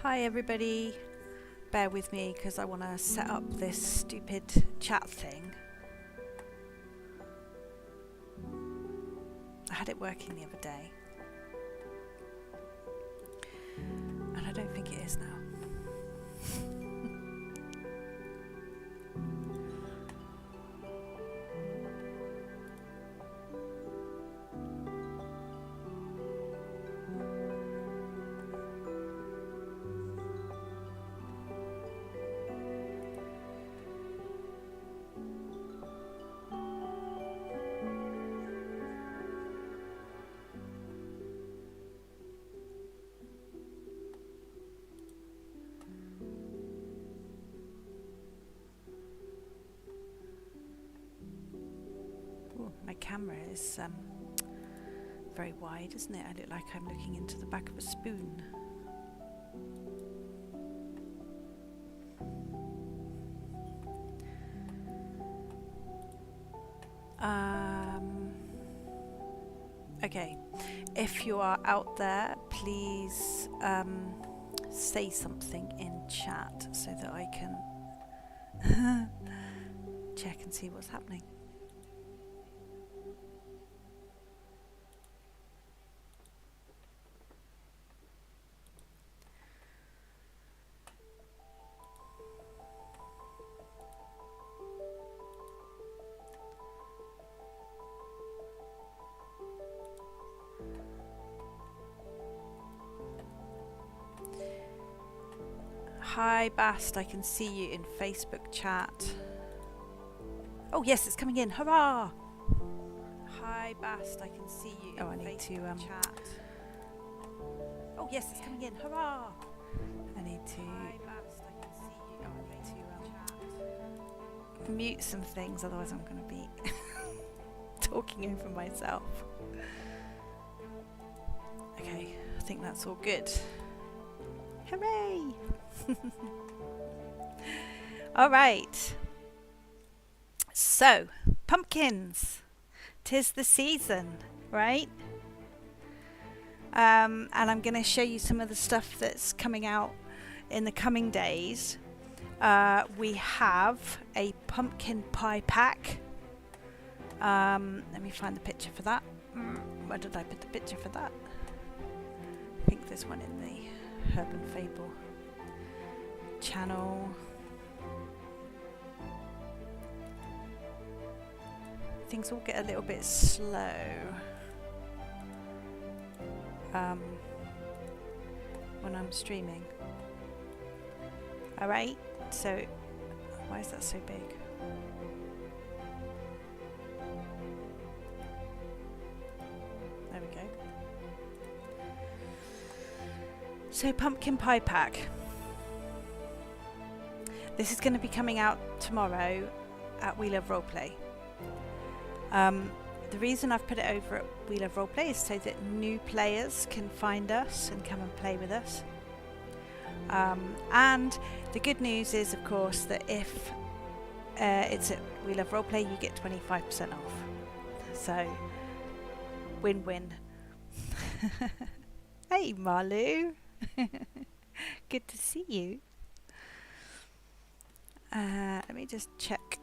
Hi everybody, bear with me because I want to set up this stupid chat thing. I had it working the other day and I don't think it is now. My camera is very wide, isn't it? I look like I'm looking into the back of a spoon. Okay, if you are out there, please say something in chat so that I can check and see what's happening. Hi Bast, I can see you in Facebook chat. Oh yes, it's coming in. Hurrah! Hi Bast, I can see you in Facebook chat. Oh yes, it's coming in. Hurrah! I need to. Hi Bast, I can see you. Oh, I need to mute some things, otherwise I'm going to be talking over myself. Okay, I think that's all good. Hooray! All right. So, pumpkins. 'Tis the season, right? And I'm going to show you some of the stuff that's coming out in the coming days. We have a pumpkin pie pack. Let me find the picture for that. Where did I put the picture for that? I think there's one in the HerbandFable channel. Things all get a little bit slow when I'm streaming. Alright, so why is that so big? There we go. So pumpkin pie pack. This is going to be coming out tomorrow at We Love Roleplay. The reason I've put it over at We Love Roleplay is so that new players can find us and come and play with us. And the good news is, of course, that if it's at We Love Roleplay, you get 25% off. So, win-win. Hey, Marlu. Good to see you. Let me just check.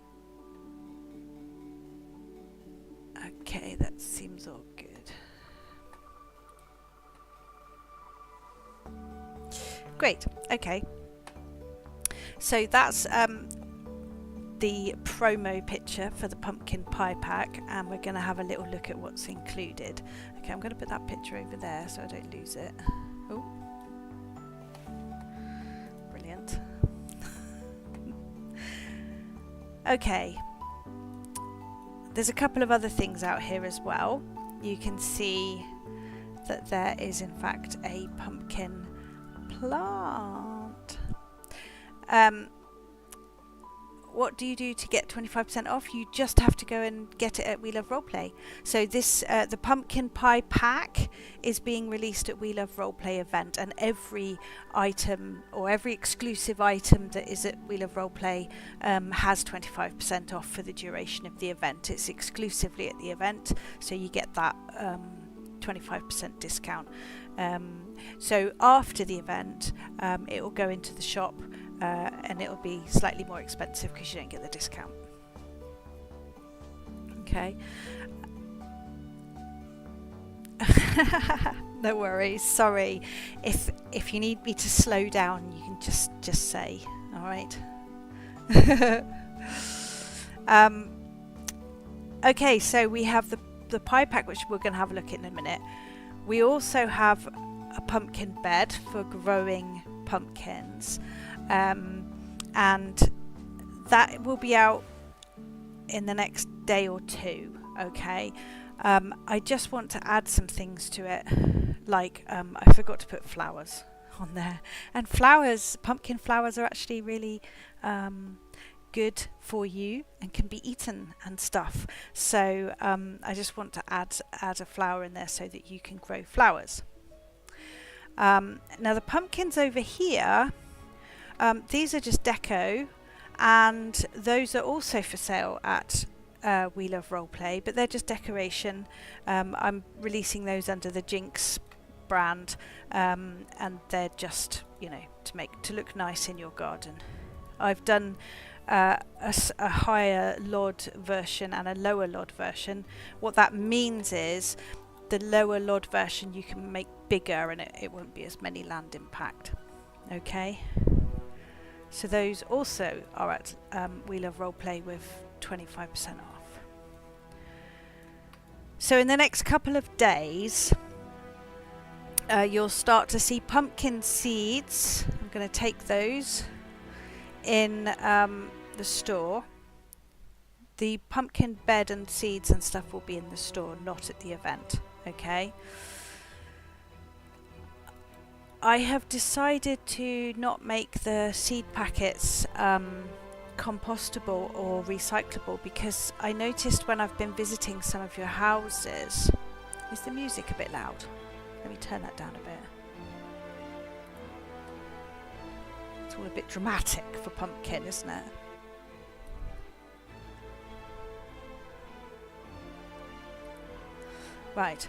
Okay, that seems all good. Great, okay. So that's the promo picture for the pumpkin pie pack, and we're going to have a little look at what's included. Okay, I'm going to put that picture over there so I don't lose it. Oh, brilliant. Okay, there's a couple of other things out here as well. You can see that there is in fact a pumpkin plant. What do you do to get 25% off? You just have to go and get it at We Love Roleplay. So this, the pumpkin pie pack is being released at We Love Roleplay event, and every item or every exclusive item that is at We Love Roleplay has 25% off for the duration of the event. It's exclusively at the event, so you get that 25% discount. So after the event, it will go into the shop, and it will be slightly more expensive because you don't get the discount. Okay. No worries. Sorry. If you need me to slow down, you can just say. All right. Okay, so we have the pie pack, which we're going to have a look at in a minute. We also have a pumpkin bed for growing pumpkins, and that will be out in the next day or two. Okay. I just want to add some things to it, like I forgot to put flowers on there, and pumpkin flowers are actually really good for you and can be eaten and stuff. So I just want to add a flower in there so that you can grow flowers. Now the pumpkins over here, these are just deco, and those are also for sale at We Love Roleplay, but they're just decoration. I'm releasing those under the Jinx brand, and they're just, to look nice in your garden. I've done a higher LOD version and a lower LOD version. What that means is the lower LOD version you can make bigger, and it won't be as many land impact. Okay, so those also are at We Love Roleplay with 25% off. So in the next couple of days, you'll start to see pumpkin seeds. I'm going to take those in the store. The pumpkin bed and seeds and stuff will be in the store, not at the event. Okay. I have decided to not make the seed packets compostable or recyclable, because I noticed when I've been visiting some of your houses. Is the music a bit loud? Let me turn that down a bit. It's all a bit dramatic for pumpkin, isn't it? Right.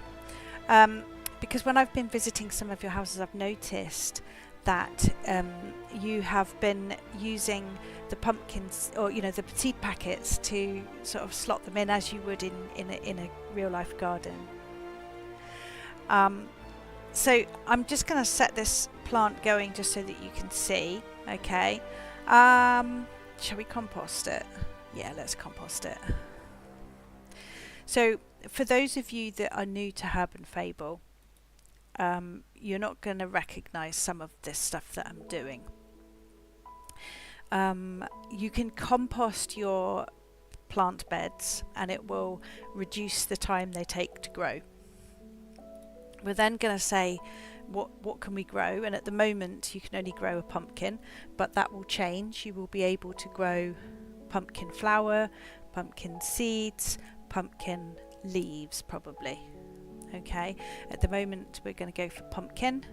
Because when I've been visiting some of your houses, I've noticed that you have been using the pumpkins, or the seed packets, to sort of slot them in as you would in a real life garden. So I'm just going to set this plant going just so that you can see. Okay. Shall we compost it? Yeah, let's compost it. So for those of you that are new to HerbandFable, you're not going to recognize some of this stuff that I'm doing. You can compost your plant beds and it will reduce the time they take to grow. We're then going to say what can we grow, and at the moment you can only grow a pumpkin, but that will change. You will be able to grow pumpkin flower, pumpkin seeds, pumpkin leaves probably. Okay, at the moment we're going to go for pumpkin,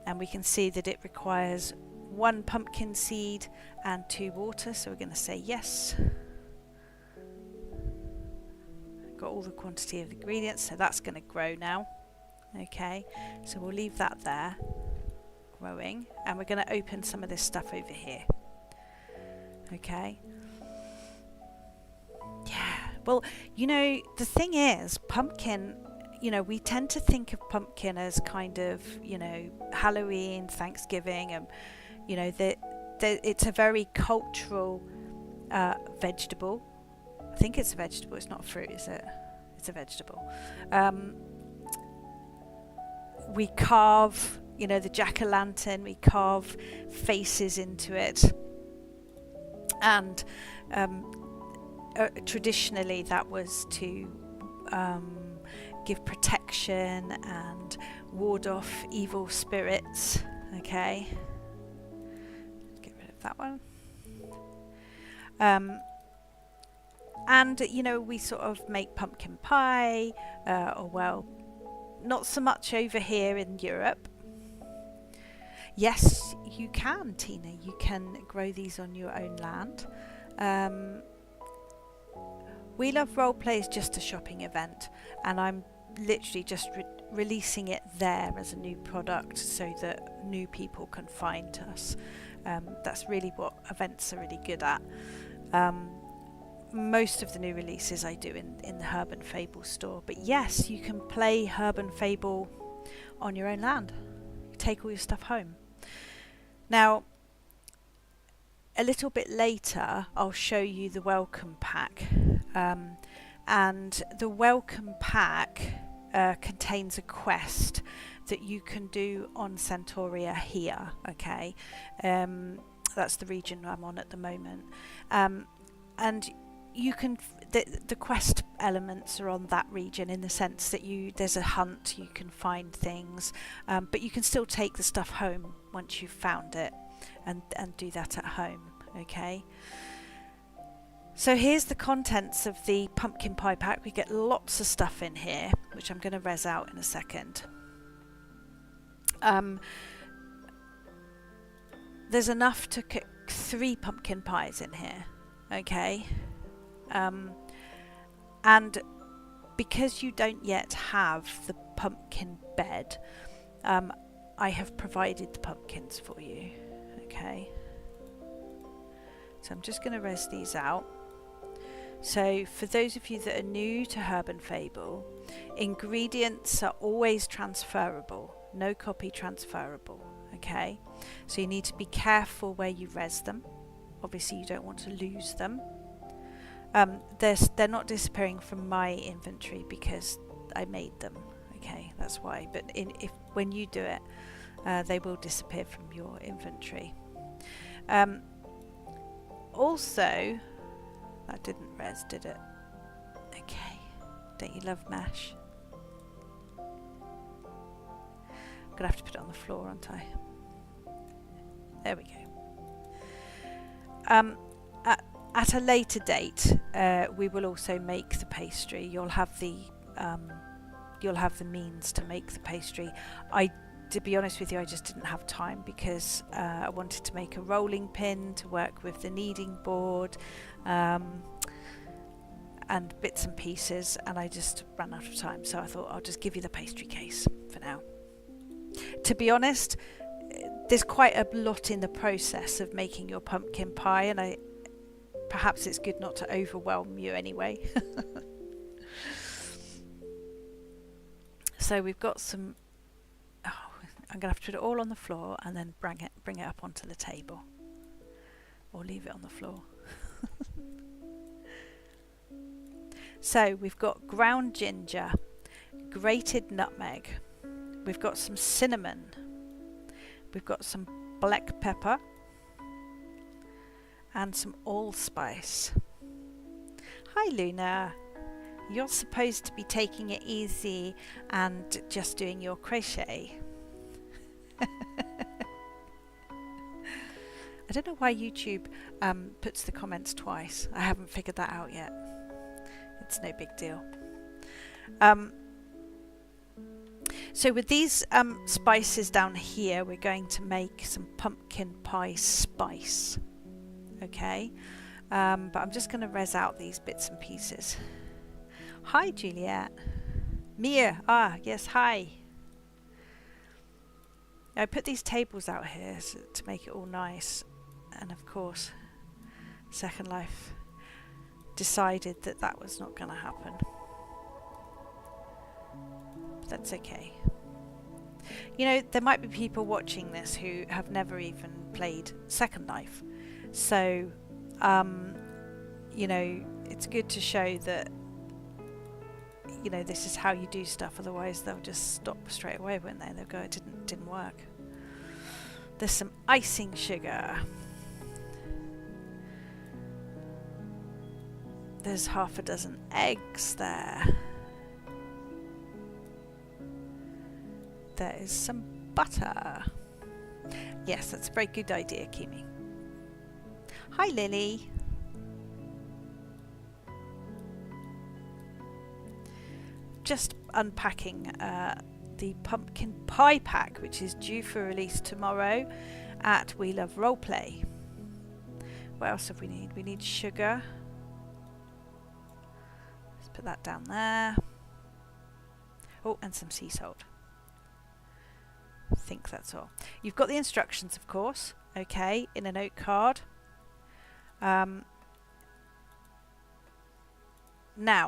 and we can see that it requires 1 pumpkin seed and 2 water, so we're going to say yes. Got all the quantity of ingredients, so that's going to grow now. Okay, so we'll leave that there growing, and we're going to open some of this stuff over here. Okay. Yeah, well, the thing is, pumpkin, we tend to think of pumpkin as kind of, Halloween, Thanksgiving, and, it's a very cultural vegetable. I think it's a vegetable, it's not fruit, is it? It's a vegetable. We carve, the jack-o'-lantern, we carve faces into it. And traditionally that was to give protection and ward off evil spirits. Okay, get rid of that one. And we sort of make pumpkin pie, not so much over here in Europe. Yes, you can, Tina, you can grow these on your own land. We Love Roleplay is just a shopping event, and I'm literally just releasing it there as a new product so that new people can find us. That's really what events are really good at. Most of the new releases I do in the HerbandFable store, but yes, you can play HerbandFable on your own land. Take all your stuff home. Now, a little bit later, I'll show you the welcome pack, and the welcome pack contains a quest that you can do on Centauria here. Okay, that's the region I'm on at the moment, and you can the quest elements are on that region in the sense that there's a hunt, you can find things, but you can still take the stuff home once you've found it and do that at home. Okay, so here's the contents of the pumpkin pie pack. We get lots of stuff in here, which I'm going to res out in a second. There's enough to cook 3 pumpkin pies in here. Okay, and because you don't yet have the pumpkin bed, I have provided the pumpkins for you. Okay, so I'm just going to res these out. So for those of you that are new to HerbandFable, ingredients are always transferable, no copy transferable. Okay, so you need to be careful where you res them. Obviously you don't want to lose them. They're not disappearing from my inventory because I made them. Okay, that's why. But when you do it, they will disappear from your inventory. Also, that didn't res, did it? Okay, don't you love MASH? I'm gonna have to put it on the floor, aren't I? There we go. At a later date, we will also make the pastry. You'll have the means to make the pastry. To be honest with you, I just didn't have time because I wanted to make a rolling pin to work with the kneading board and bits and pieces, and I just ran out of time. So I thought I'll just give you the pastry case for now. To be honest, there's quite a lot in the process of making your pumpkin pie, and perhaps it's good not to overwhelm you anyway. So we've got some. Oh, I'm gonna have to put it all on the floor and then bring it up onto the table, or leave it on the floor. So we've got ground ginger, grated nutmeg, we've got some cinnamon, we've got some black pepper, and some allspice. Hi Luna, you're supposed to be taking it easy and just doing your crochet. I don't know why YouTube puts the comments twice. I haven't figured that out yet. It's no big deal. So with these spices down here, we're going to make some pumpkin pie spice. Okay, but I'm just going to res out these bits and pieces. Hi Juliet. Mia, yes, hi. I put these tables out here to make it all nice, and of course Second Life decided that was not going to happen. But that's okay. You know, there might be people watching this who have never even played Second Life, so you know, it's good to show that, you know, this is how you do stuff. Otherwise they'll just stop straight away, won't they? They'll go, it didn't work. There's some icing sugar. There's half a dozen eggs there. There is some butter. Yes, that's a very good idea, Kimi. Hi Lily. Just unpacking the pumpkin pie pack, which is due for release tomorrow at We Love Roleplay. What else have we need? We need sugar. Let's put that down there. Oh, and some sea salt. I think that's all. You've got the instructions, of course, okay, in a note card. Now,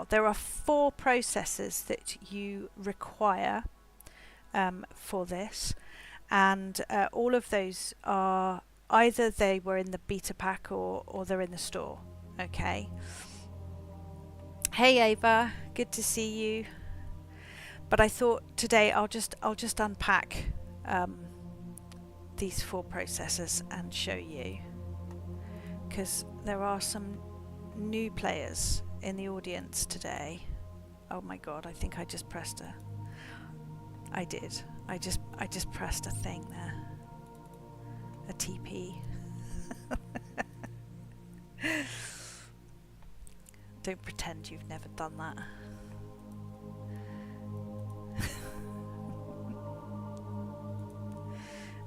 there are 4 processes that you require for this, and all of those are either they were in the beta pack or they're in the store, okay. Hey Ava, good to see you. But I thought today I'll just unpack these 4 processes and show you, because there are some new players in the audience today. Oh my god, I think I just pressed I just pressed a thing there. A TP. Don't pretend you've never done that.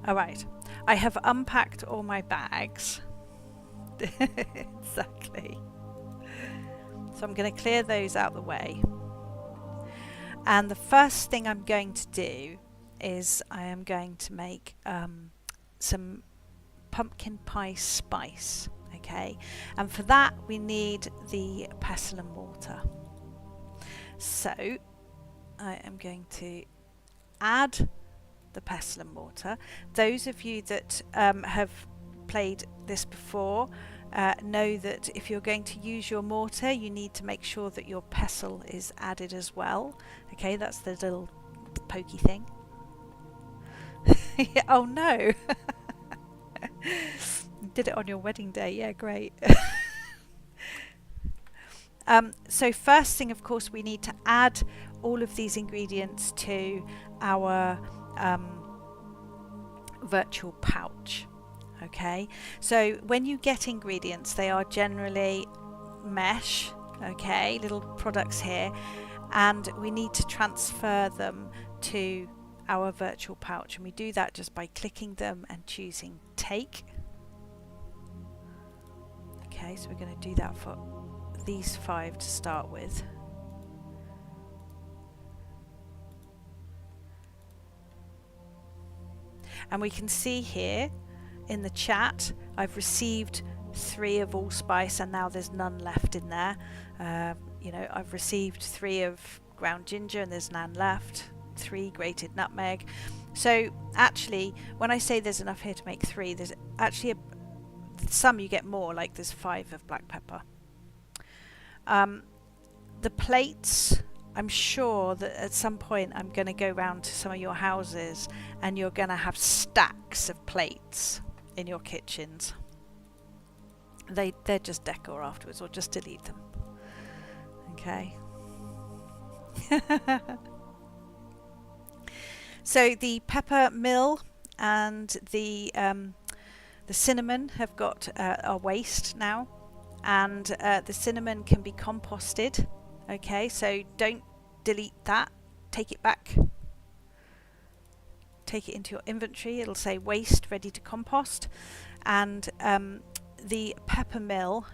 Alright, I have unpacked all my bags. Exactly. So I'm going to clear those out the way. And the first thing I'm going to do is I am going to make some pumpkin pie spice, okay? And for that we need the pestle and mortar. So I am going to add the pestle and mortar. Those of you that have played this before know that if you're going to use your mortar, you need to make sure that your pestle is added as well. Okay, that's the little pokey thing. Yeah, oh no! Did it on your wedding day, yeah, great. So first thing, of course, we need to add all of these ingredients to our virtual pouch. Okay, so when you get ingredients, they are generally mesh, okay, little products here, and we need to transfer them to our virtual pouch, and we do that just by clicking them and choosing take. Okay, so we're going to do that for these 5 to start with. And we can see here in the chat I've received 3 of allspice, and now there's none left in there. You know, I've received 3 of ground ginger and there's none left, 3 grated nutmeg. So actually when I say there's enough here to make 3, there's actually some you get more, like there's 5 of black pepper. The plates, I'm sure that at some point I'm going to go round to some of your houses and you're going to have stacks of plates in your kitchens. They're just decor afterwards, or just delete them. Okay. So the pepper mill and the cinnamon have got our waste now, and the cinnamon can be composted. Okay, so don't delete that, take it back, take it into your inventory. It'll say waste ready to compost. And the pepper mill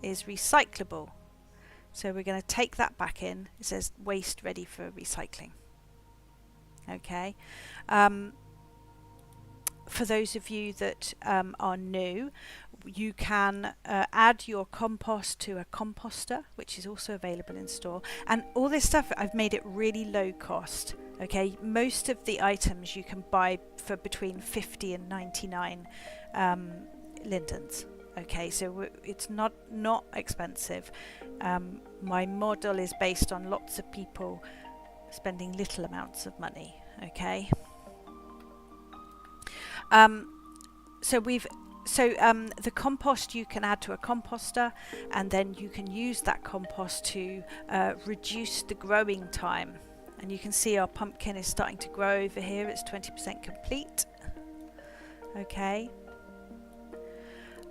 is recyclable, so we're going to take that back in. It says waste ready for recycling. Okay, for those of you that are new, you can add your compost to a composter, which is also available in store. And all this stuff, I've made it really low cost. Okay, most of the items you can buy for between 50 and 99 lindens. Okay, so it's not expensive. My model is based on lots of people spending little amounts of money. Okay. The compost you can add to a composter, and then you can use that compost to reduce the growing time. And you can see our pumpkin is starting to grow over here. It's 20% complete. Okay.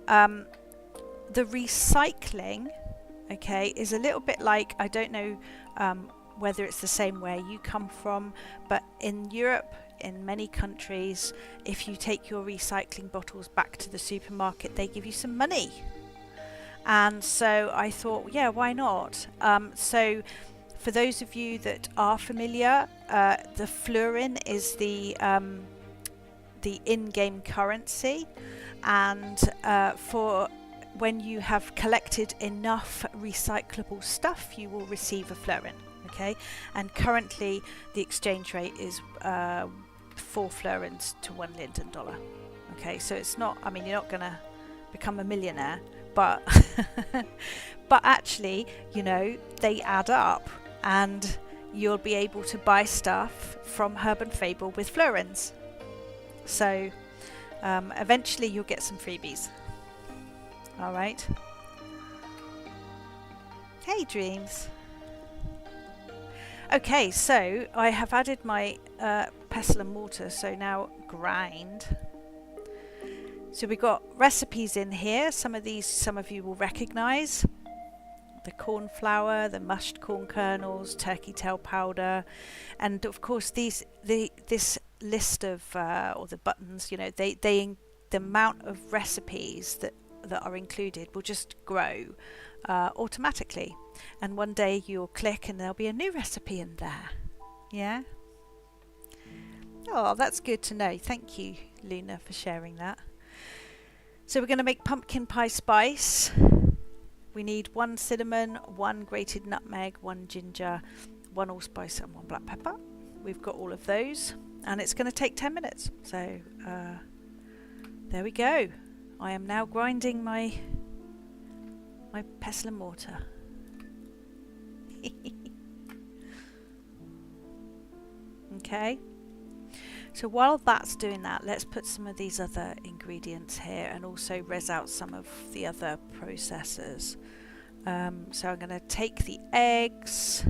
The recycling, okay, is a little bit like, I don't know whether it's the same where you come from, but in Europe, in many countries, if you take your recycling bottles back to the supermarket, they give you some money. And so I thought, yeah, why not? So for those of you that are familiar, the florin is the in-game currency, and for when you have collected enough recyclable stuff, you will receive a florin. Okay, and currently the exchange rate is 4 florins to 1 linden dollar. Okay, so it's not, I mean, you're not gonna become a millionaire, but but actually, you know, they add up, and you'll be able to buy stuff from HerbandFable with florins. So eventually you'll get some freebies. All right. Hey, Dreams. Okay, so I have added my pestle and mortar, so now grind. So we've got recipes in here. Some of these, some of you will recognise. The corn flour, the mushed corn kernels, turkey tail powder, and of course this list of or the buttons, you know, the amount of recipes that are included will just grow automatically, and one day you'll click and there'll be a new recipe in there. Yeah. Oh, that's good to know. Thank you, Luna, for sharing that. So we're going to make pumpkin pie spice. We need 1 cinnamon, 1 grated nutmeg, 1 ginger, 1 allspice and 1 black pepper. We've got all of those, and it's going to take 10 minutes. So there we go. I am now grinding my pestle and mortar. Okay. So while that's doing that, let's put some of these other ingredients here and also res out some of the other processors. So I'm going to take the eggs,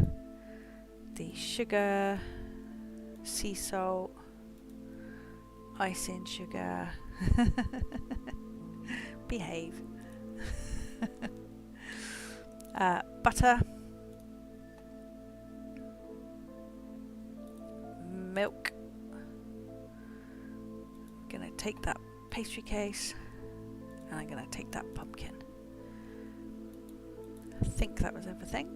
the sugar, sea salt, icing sugar, behave, butter, milk. I'm going to take that pastry case and I'm going to take that pumpkin. I think that was everything.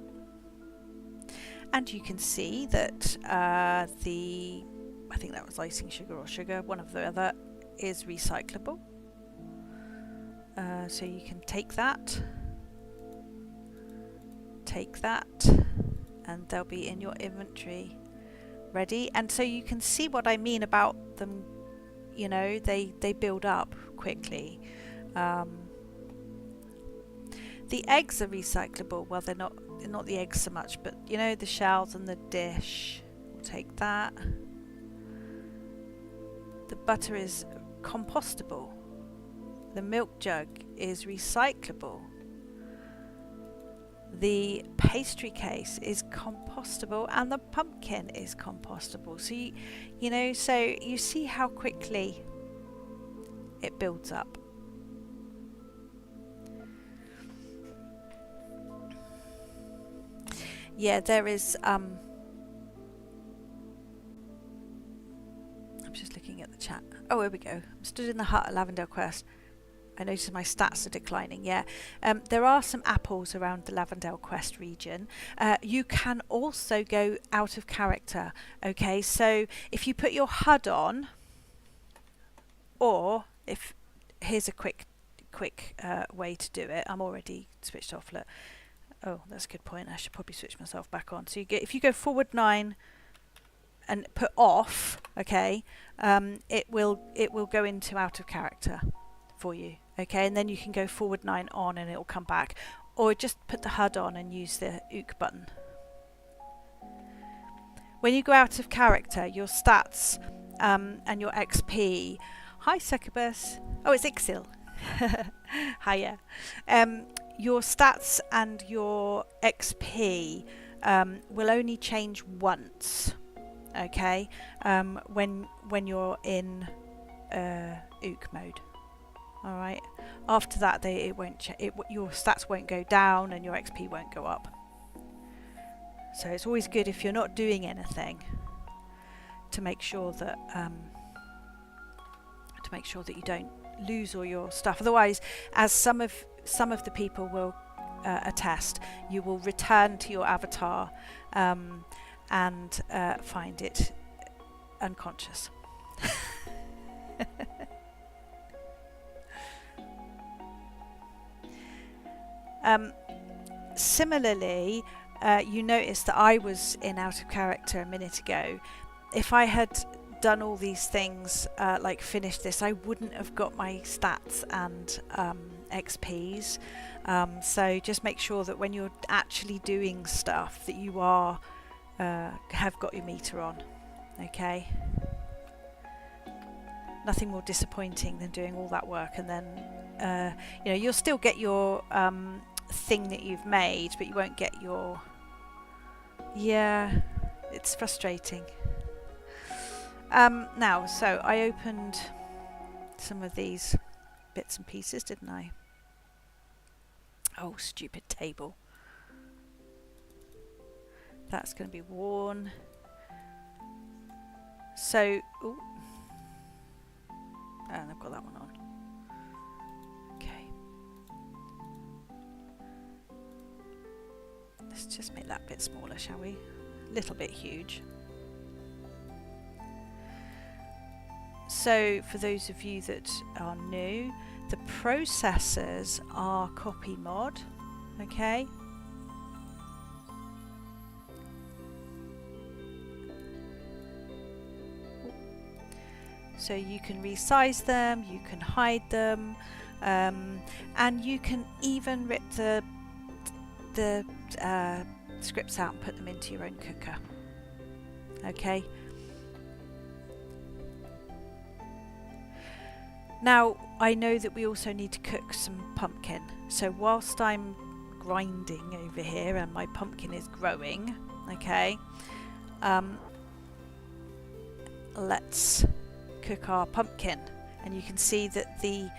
And you can see that I think that was icing sugar or sugar, one of the other is recyclable. So you can take that, and they'll be in your inventory ready. And so you can see what I mean about them, you know, they build up quickly. The eggs are recyclable. Well, they're not the eggs so much, but you know, the shells and the dish. We'll take that. The butter is compostable. The milk jug is recyclable. The pastry case is compostable, and the pumpkin is compostable. So you know, so you see how quickly it builds up. Yeah, there is I'm just looking at the chat. Oh, here we go. I'm stood in the hut at Lavendale Quest. I noticed my stats are declining. Yeah, there are some apples around the Lavendale Quest region. You can also go out of character. Okay, so if you put your HUD on, or if here's a quick way to do it. I'm already switched off. Look. Oh, that's a good point. I should probably switch myself back on. So if you go forward 9 and put off, okay, it will go into out of character for you. Okay, and then you can go forward 9 on and it will come back, or just put the HUD on and use the UK button. When you go out of character, your stats and your XP. Hi, Succubus. Oh, it's Ixil. Hiya. Your stats and your XP will only change once. Okay, when you're in UK mode. All right. After that, it won't. Your stats won't go down and your XP won't go up. So it's always good if you're not doing anything to make sure that you don't lose all your stuff. Otherwise, as some of the people will test, you will return to your avatar and find it unconscious. Similarly, you noticed that I was in out of character a minute ago. If I had done all these things, like finished this, I wouldn't have got my stats and XPs. So just make sure that when you're actually doing stuff that you are have got your meter on. Okay. Nothing more disappointing than doing all that work and then you know, you'll still get your thing that you've made, but you won't get your... Yeah, it's frustrating. Now, so I opened some of these bits and pieces, didn't I? Oh, stupid table. That's going to be worn. So, ooh. And I've got that one on. Okay. Let's just make that bit smaller, shall we? A little bit huge. So, for those of you that are new, the processors are copy mod, okay? So you can resize them, you can hide them, and you can even rip the scripts out and put them into your own cooker, okay? Now, I know that we also need to cook some pumpkin. So whilst I'm grinding over here and my pumpkin is growing, okay, let's cook our pumpkin. And you can see that the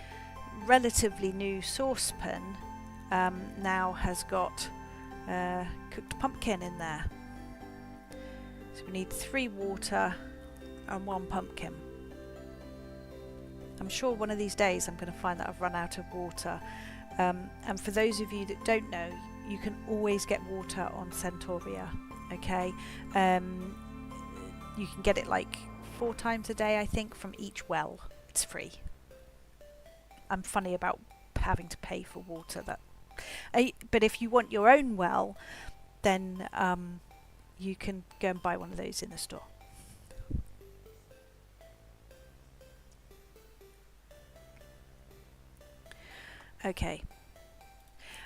relatively new saucepan now has got cooked pumpkin in there. So we need 3 water and 1 pumpkin. I'm sure one of these days I'm going to find that I've run out of water. And for those of you that don't know, you can always get water on Centauria, okay? You can get it like 4 times a day, I think, from each well. It's free. I'm funny about having to pay for water. But if you want your own well, then you can go and buy one of those in the store. Okay.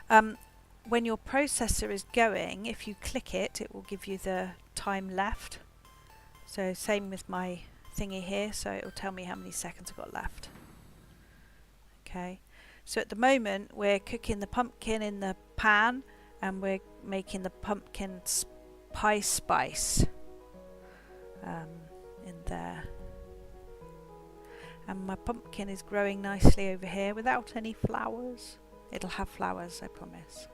When your processor is going, if you click it, it will give you the time left. So same with my thingy here, so it will tell me how many seconds I've got left. Okay. So at the moment we're cooking the pumpkin in the pan and we're making the pumpkin pie spice in there. And my pumpkin is growing nicely over here without any flowers. It'll have flowers, I promise.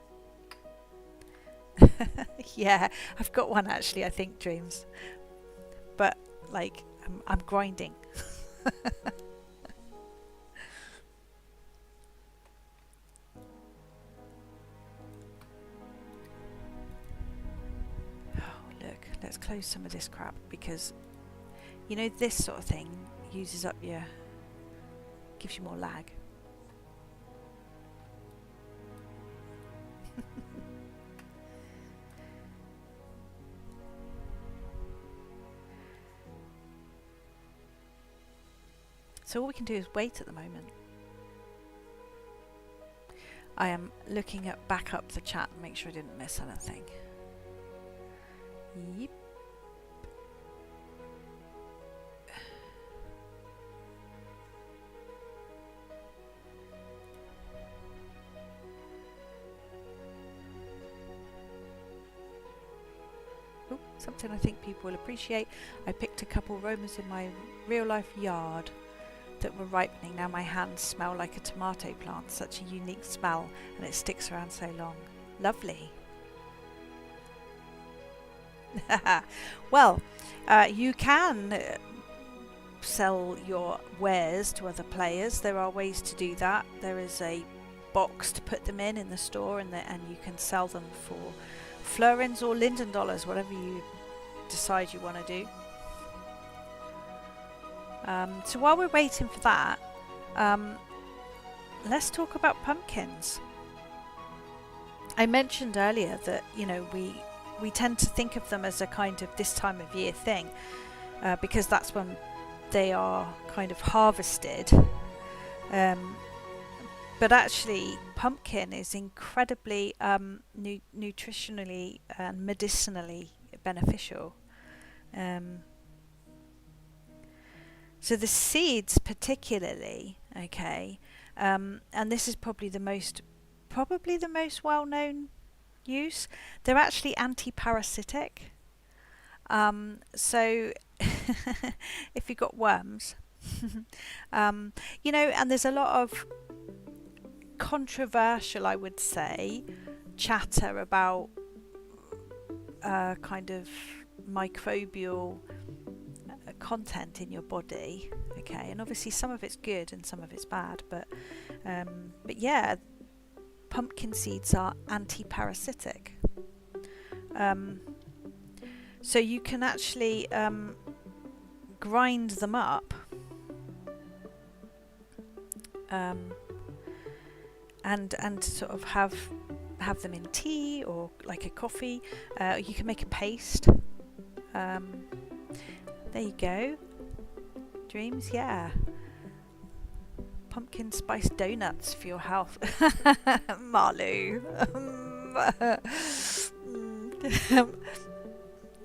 Yeah, I've got one actually, I think, Dreams. But, like, I'm grinding. Oh, look, let's close some of this crap because, you know, this sort of thing uses up your... gives you more lag. So all we can do is wait at the moment. I am looking at back up the chat and make sure I didn't miss anything. Yep. Oh, something I think people will appreciate. I picked a couple Romas in my real life yard that were ripening. Now my hands smell like a tomato plant. Such a unique smell, and it sticks around so long. Lovely. Well, you can sell your wares to other players. There are ways to do that. There is a box to put them in the store, and you can sell them for florins or Linden dollars, whatever you decide you want to do. So while we're waiting for that, let's talk about pumpkins. I mentioned earlier that, you know, we tend to think of them as a kind of this time of year thing, because that's when they are kind of harvested. But actually, pumpkin is incredibly nutritionally and medicinally beneficial. So the seeds particularly, okay, and this is probably the most well-known use. They're actually anti-parasitic. So if you've got worms, you know, and there's a lot of controversial, I would say, chatter about kind of microbial content in your body, okay, and obviously some of it's good and some of it's bad, but yeah, pumpkin seeds are anti-parasitic. So you can actually grind them up and sort of have them in tea or like a coffee. You can make a paste. There you go. Dreams, yeah. Pumpkin spice donuts for your health. Marlou.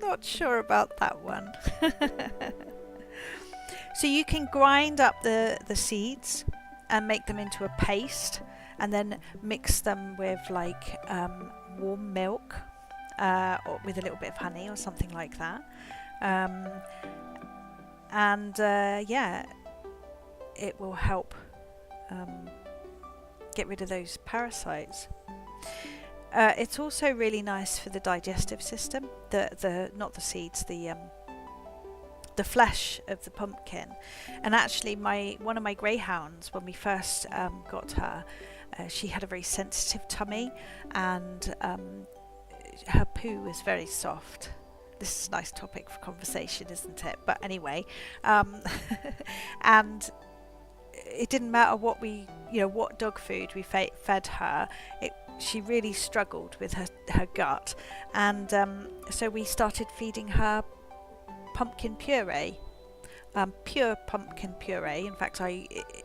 Not sure about that one. So you can grind up the seeds and make them into a paste, and then mix them with like warm milk or with a little bit of honey or something like that. Yeah, it will help get rid of those parasites. It's also really nice for the digestive system. Not the seeds, the flesh of the pumpkin. And actually, one of my greyhounds, when we first got her, she had a very sensitive tummy, and her poo was very soft. This is a nice topic for conversation, isn't it? But anyway, and it didn't matter what what dog food we fed her. She really struggled with her gut, and so we started feeding her pumpkin puree, pure pumpkin puree. In fact,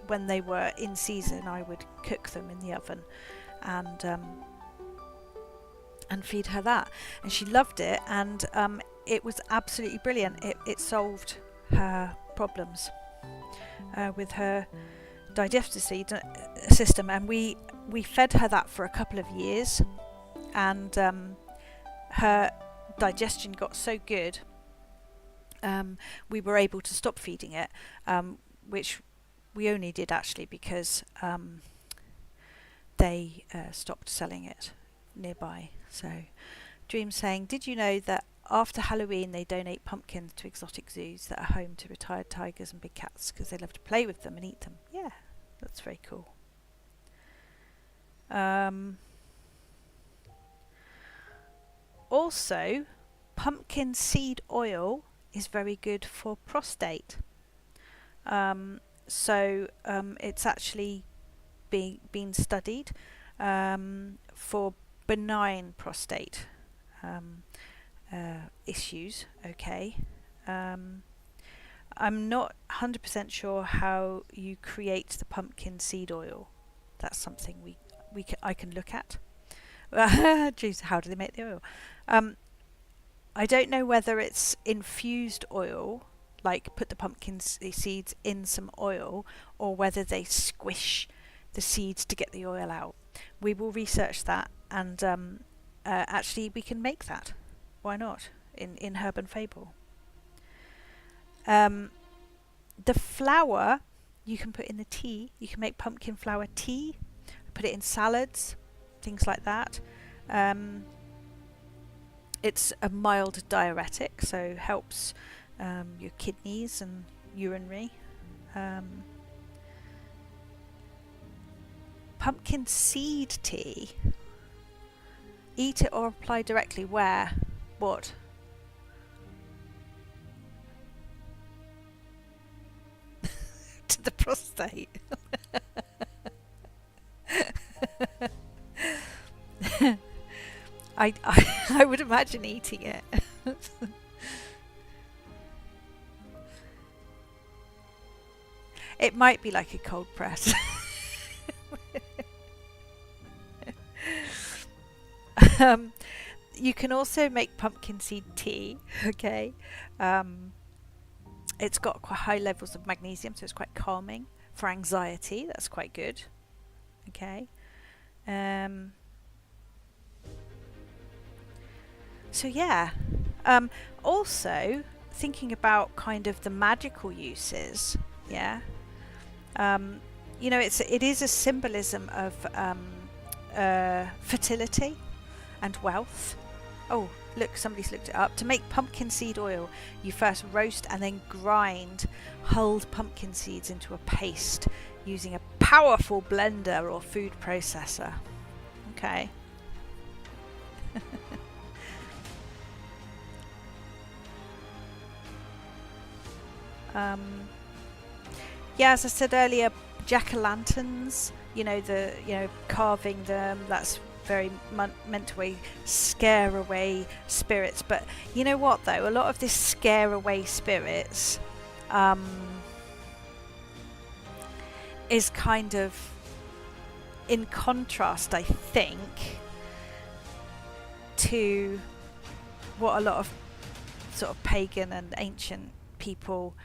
when they were in season, I would cook them in the oven and feed her that, and she loved it, and it was absolutely brilliant. It solved her problems with her digestive system, and we fed her that for a couple of years, and her digestion got so good, we were able to stop feeding it, which we only did actually because they stopped selling it nearby. So Dream saying, did you know that after Halloween they donate pumpkins to exotic zoos that are home to retired tigers and big cats because they love to play with them and eat them? Yeah, that's very cool. Also, pumpkin seed oil is very good for prostate. It's actually been studied for benign prostate issues. Okay, I'm not 100% sure how you create the pumpkin seed oil. That's something I can look at. Jeez, how do they make the oil? I don't know whether it's infused oil, like put the pumpkin seeds in some oil, or whether they squish the seeds to get the oil out. We will research that, and actually we can make that. Why not? In HerbandFable. The flour you can put in the tea. You can make pumpkin flour tea, put it in salads, things like that. It's a mild diuretic, so helps your kidneys and urinary. pumpkin seed tea. Eat it or apply directly where? What? To the prostate. I would imagine eating it. It might be like a cold press. You can also make pumpkin seed tea, okay? It's got quite high levels of magnesium, so it's quite calming. For anxiety, that's quite good, okay? So yeah, also thinking about kind of the magical uses, yeah. You know, it is a symbolism of fertility and wealth. Oh, look, somebody's looked it up. To make pumpkin seed oil, you first roast and then grind hulled pumpkin seeds into a paste using a powerful blender or food processor. Okay. Yeah, as I said earlier, jack-o'-lanterns, you know, carving them, that's very meant to scare away spirits. But you know what though, a lot of this scare away spirits is kind of in contrast, I think, to what a lot of sort of pagan and ancient people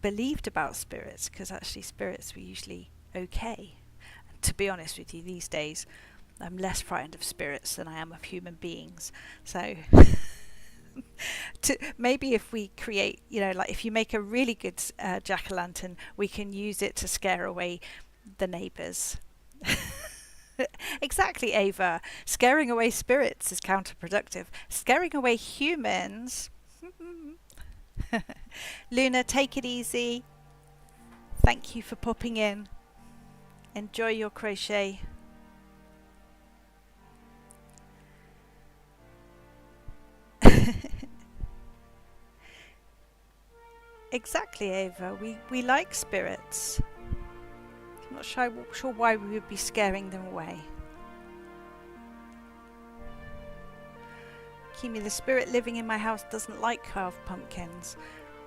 believed about spirits, because actually spirits were usually okay. And to be honest with you, these days I'm less frightened of spirits than I am of human beings. So maybe if we create, you know, like if you make a really good jack-o'-lantern, we can use it to scare away the neighbours. Exactly, Ava. Scaring away spirits is counterproductive. Scaring away humans. Luna, take it easy. Thank you for popping in. Enjoy your crochet. Exactly, Ava. We like spirits. I'm not sure why we would be scaring them away. Kimi, the spirit living in my house doesn't like carved pumpkins.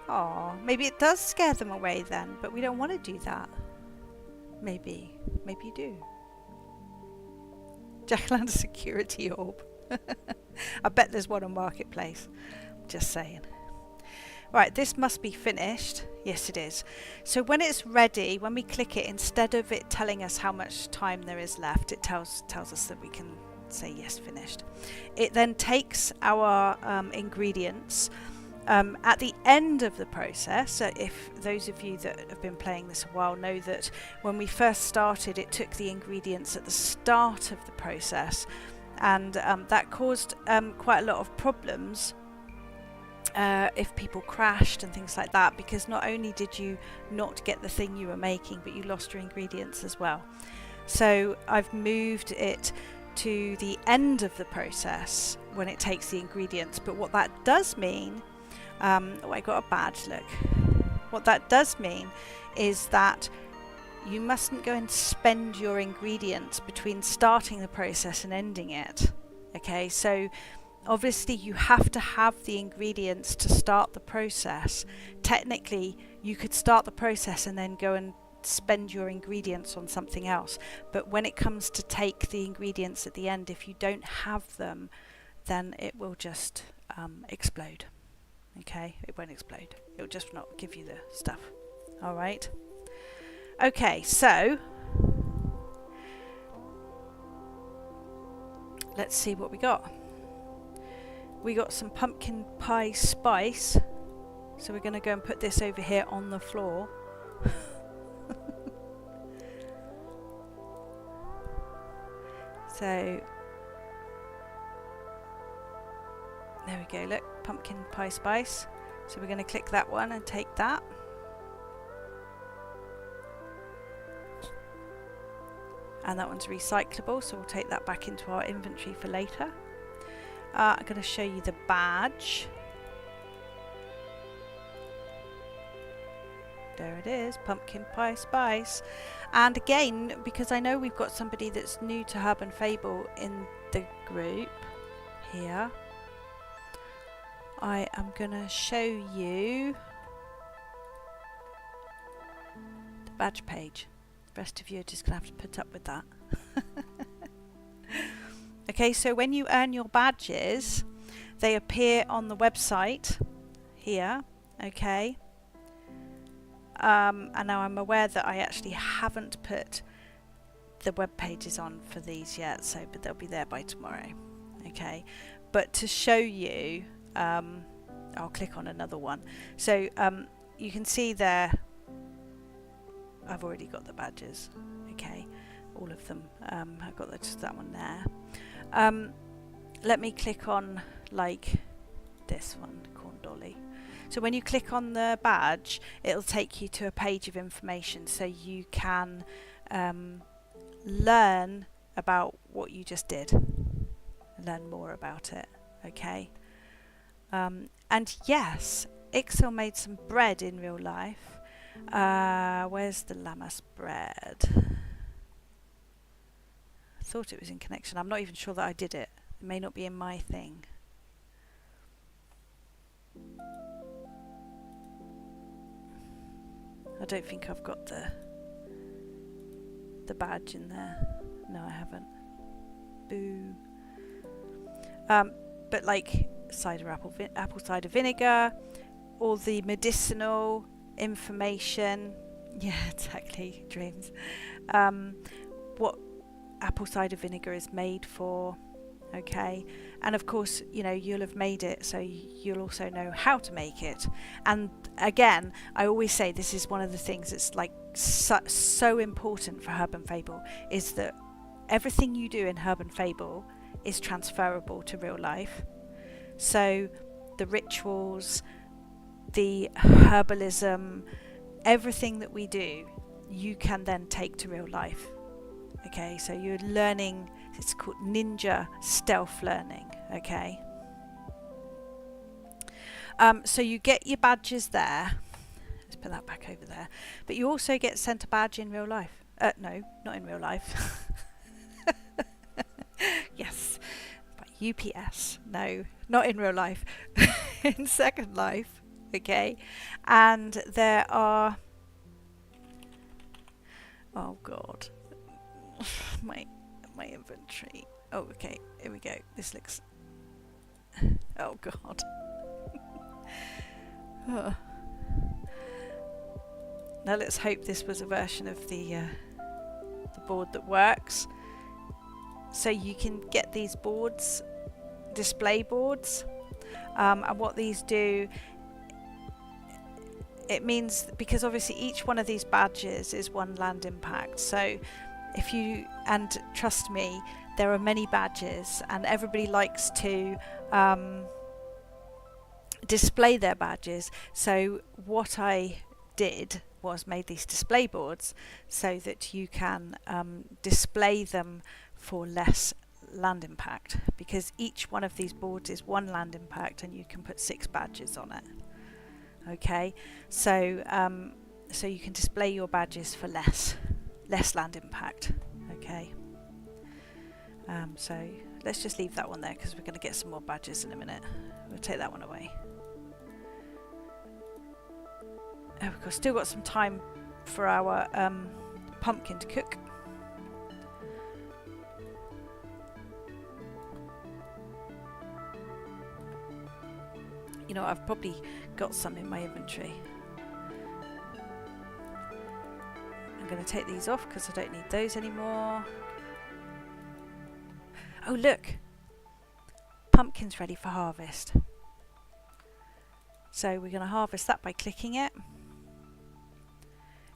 Oh, maybe it does scare them away then, but we don't want to do that. Maybe you do. Jack-o'-lantern security orb. I bet there's one on Marketplace. Just saying. Right, this must be finished. Yes, it is. So when it's ready, when we click it, instead of it telling us how much time there is left, it tells us that we can say yes, finished. It then takes our ingredients at the end of the process. So if those of you that have been playing this a while know that when we first started, it took the ingredients at the start of the process, and that caused quite a lot of problems if people crashed and things like that, because not only did you not get the thing you were making, but you lost your ingredients as well. So I've moved it to the end of the process when it takes the ingredients. But what that does mean, oh, I got a badge, look. What that does mean is that you mustn't go and spend your ingredients between starting the process and ending it. Okay, so obviously you have to have the ingredients to start the process. Technically, you could start the process and then go and spend your ingredients on something else. But when it comes to take the ingredients at the end, if you don't have them, then it will just explode. Okay, it won't explode. It'll just not give you the stuff. All right. Okay, so let's see what we got. We got some pumpkin pie spice, so we're going to go and put this over here on the floor. So there we go, look, pumpkin pie spice. So we're going to click that one and take that. and that one's recyclable, so we'll take that back into our inventory for later. I'm going to show you the badge. There it is, pumpkin pie spice. And again, because I know we've got somebody that's new to HerbandFable in the group here, I am going to show you the badge page. The rest of you are just going to have to put up with that. Okay, so when you earn your badges, they appear on the website here, okay? And now I'm aware that I actually haven't put the web pages on for these yet, so but they'll be there by tomorrow, okay? But to show you, I'll click on another one. So you can see there, I've already got the badges, okay, all of them. I've got just that one there. Let me click on like this one, Corn Dolly. So when you click on the badge, it'll take you to a page of information, so you can learn about what you just did, learn more about it, okay? And yes, Ixel made some bread in real life. Where's the llamas bread? I thought it was in connection. I'm not even sure that I did it. It may not be in my thing. I don't think I've got the badge in there. No, I haven't. Boo. But like cider apple cider vinegar, all the medicinal information. Yeah, exactly. Dreams. What apple cider vinegar is made for. Okay, and of course, you know, you'll have made it, so you'll also know how to make it. And again, I always say this is one of the things that's like so important for HerbandFable, is that everything you do in HerbandFable is transferable to real life. So the rituals, the herbalism, everything that we do, you can then take to real life. Okay, so you're learning, it's called ninja stealth learning, okay? So you get your badges there. Let's put that back over there. But you also get sent a badge in real life. No, not in real life. Yes, by UPS. No, not in real life. In Second Life, okay? And there are... Oh, God. my inventory. Oh, okay, here we go. This looks... Oh, God. Oh. Now let's hope this was a version of the board that works. So you can get these boards, display boards, and what these do, it means, because obviously each one of these badges is one land impact, so if you, and trust me, there are many badges and everybody likes to display their badges. So what I did was made these display boards so that you can display them for less land impact, because each one of these boards is one land impact and you can put 6 badges on it. Okay, so so you can display your badges for less land impact. Okay, so let's just leave that one there because we're going to get some more badges in a minute. We'll take that one away. Oh, we've still got some time for our pumpkin to cook. You know, I've probably got some in my inventory. I'm going to take these off because I don't need those anymore. Oh, look! Pumpkin's ready for harvest. So we're going to harvest that by clicking it.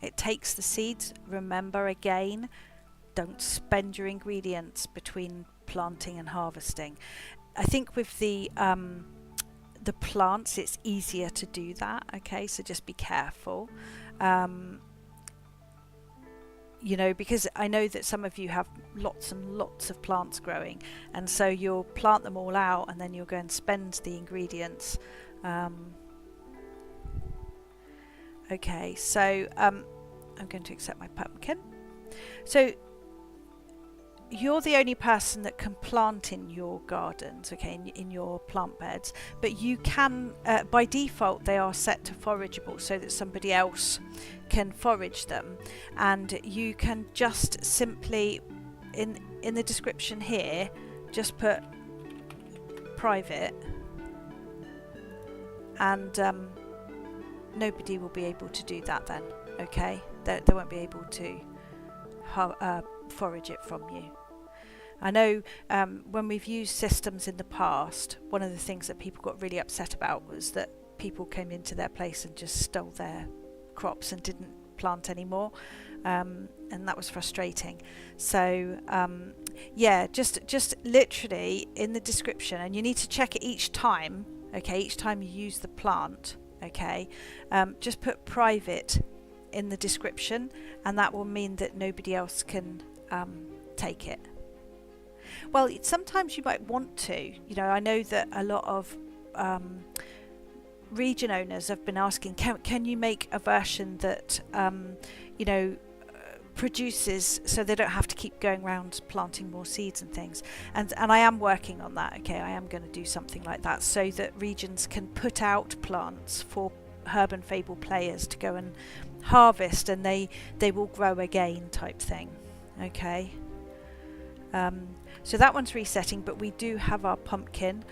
It takes the seeds. Remember again, don't spend your ingredients between planting and harvesting. I think with the plants it's easier to do that, okay, so just be careful. you know, because I know that some of you have lots and lots of plants growing, and so you'll plant them all out and then you'll go and spend the ingredients. Okay, so I'm going to accept my pumpkin. So you're the only person that can plant in your gardens, okay, in your plant beds, but you can, by default, they are set to forageable so that somebody else can forage them, and you can just simply, in the description here, just put private, and nobody will be able to do that then, okay? They won't be able to forage it from you. I know when we've used systems in the past, one of the things that people got really upset about was that people came into their place and just stole their crops and didn't plant anymore, and that was frustrating. So yeah, just literally in the description, and you need to check it each time, okay, each time you use the plant, okay, just put private in the description, and that will mean that nobody else can take it. Well, sometimes you might want to, you know, I know that a lot of region owners have been asking, can you make a version that you know, produces, so they don't have to keep going around planting more seeds and things, and I am working on that, okay, I am going to do something like that so that regions can put out plants for HerbandFable players to go and harvest, and they will grow again type thing, okay. So that one's resetting, but we do have our pumpkin.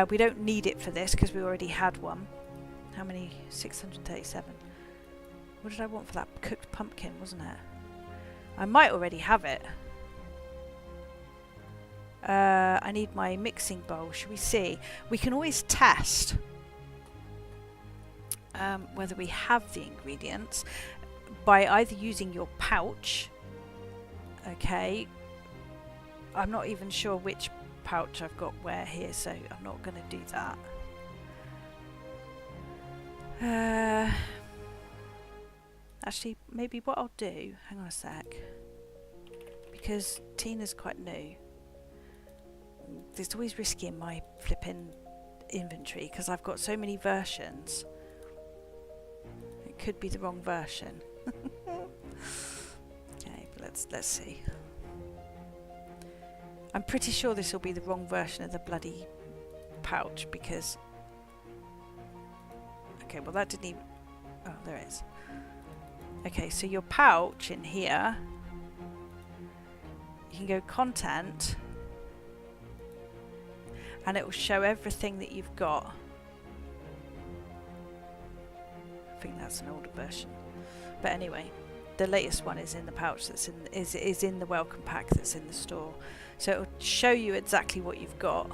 We don't need it for this because we already had one. How many? 637. What did I want for that? Cooked pumpkin, wasn't it? I might already have it. I need my mixing bowl. Should we see? We can always test whether we have the ingredients by either using your pouch, okay. I'm not even sure which pouch I've got where here, so I'm not going to do that. Actually, maybe what I'll do, hang on a sec, because Tina's quite new. It's always risky in my flipping inventory because I've got so many versions. It could be the wrong version. Okay, but let's see. I'm pretty sure this will be the wrong version of the bloody pouch because... Okay, well that didn't even... Oh, there it is. Okay, so your pouch in here, you can go content, and it will show everything that you've got. I think that's an older version. But anyway, the latest one is in the pouch that's in is in the welcome pack that's in the store. So it will show you exactly what you've got.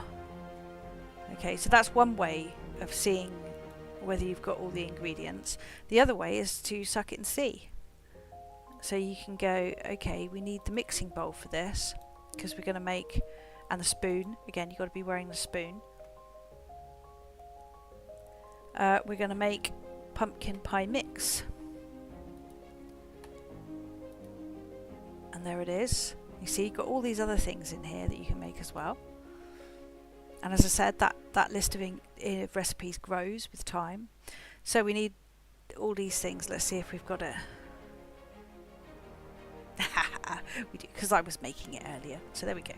Okay, so that's one way of seeing whether you've got all the ingredients. The other way is to suck it and see. So you can go, okay, we need the mixing bowl for this because we're going to make, and the spoon. Again, you've got to be wearing the spoon. We're going to make pumpkin pie mix. And there it is. You see, you've got all these other things in here that you can make as well. And as I said, that list of recipes grows with time. So we need all these things. Let's see if we've got it. We do, because I was making it earlier. So there we go.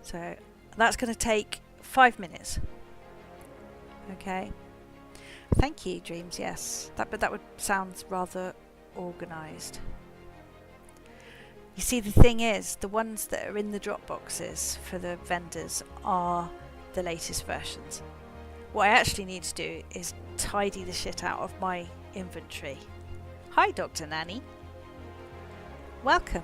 So that's going to take 5 minutes. Okay. Thank you, Dreams. Yes, but that would sound rather organised. You see, the thing is, the ones that are in the drop boxes for the vendors are the latest versions. What I actually need to do is tidy the shit out of my inventory. Hi, Dr. Nanny. Welcome.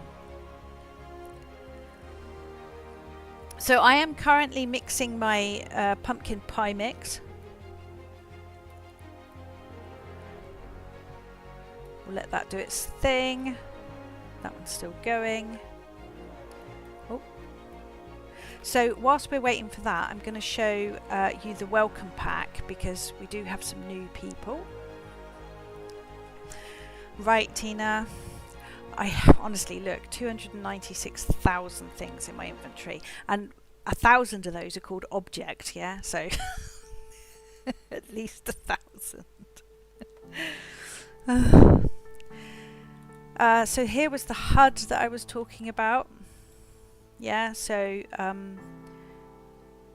So I am currently mixing my pumpkin pie mix. We'll let that do its thing. That one's still going. Oh. So whilst we're waiting for that, I'm going to show you the welcome pack because we do have some new people. Right, Tina. I honestly, look, 296,000 things in my inventory, and 1,000 of those are called object, yeah? So at least 1,000. So here was the HUD that I was talking about. Yeah, so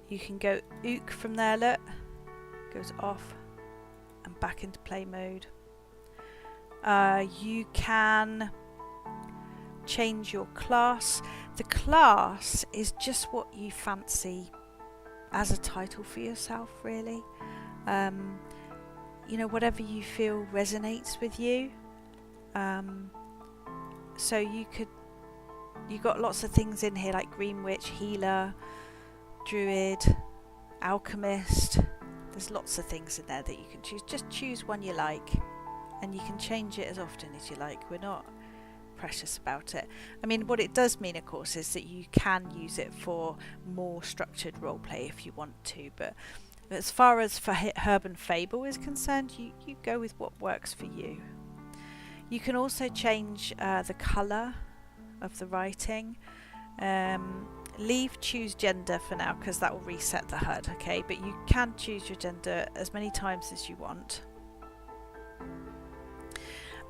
you can go ook from there, look. Goes off and back into play mode. You can change your class. The class is just what you fancy as a title for yourself, really. You know, whatever you feel resonates with you. So you got lots of things in here like Green Witch, Healer, Druid, Alchemist. There's lots of things in there that you can choose. Just choose one you like, and you can change it as often as you like. We're not precious about it. I mean, what it does mean, of course, is that you can use it for more structured roleplay if you want to, but as far as for HerbandFable is concerned, you go with what works for you. You can also change the colour of the writing. Leave choose gender for now, because that will reset the HUD, okay? But you can choose your gender as many times as you want.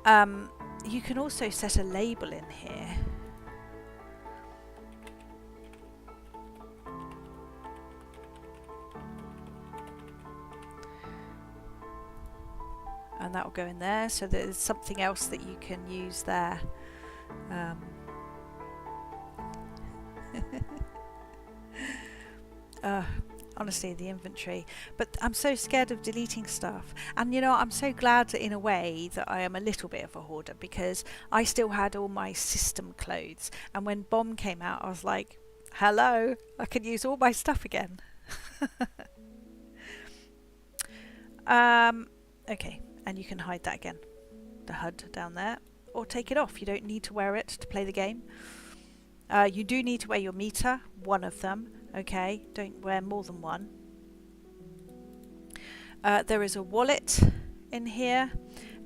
You can also set a label in here. And that will go in there, so there's something else that you can use there. Honestly, the inventory. But I'm so scared of deleting stuff. And you know, I'm so glad in a way that I am a little bit of a hoarder, because I still had all my system clothes. And when Bomb came out, I was like, hello, I can use all my stuff again. Okay, and you can hide that again. The HUD down there. Or take it off. You don't need to wear it to play the game. You do need to wear your meter, one of them. Okay, don't wear more than one. There is a wallet in here,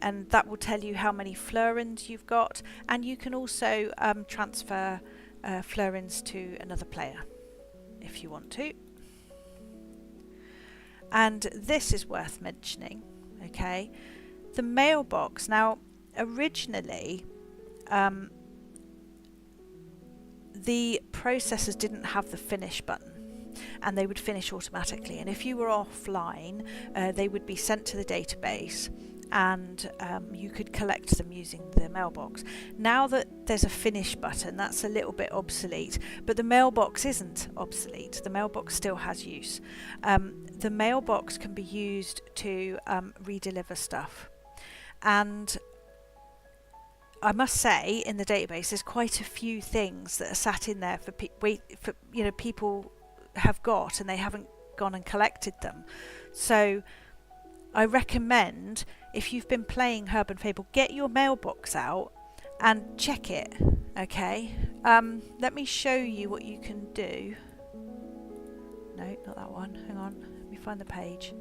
and that will tell you how many florins you've got, and you can also transfer florins to another player if you want to. And this is worth mentioning, okay? The mailbox. Now, originally, the processors didn't have the finish button, and they would finish automatically, and if you were offline they would be sent to the database, and you could collect them using the mailbox. Now that there's a finish button, that's a little bit obsolete, but the mailbox isn't obsolete. The mailbox still has use. The mailbox can be used to redeliver stuff, and I must say, in the database, there's quite a few things that are sat in there for people have got, and they haven't gone and collected them. So I recommend, if you've been playing HerbandFable, get your mailbox out and check it. Okay. Let me show you what you can do. No, not that one. Hang on. Let me find the page.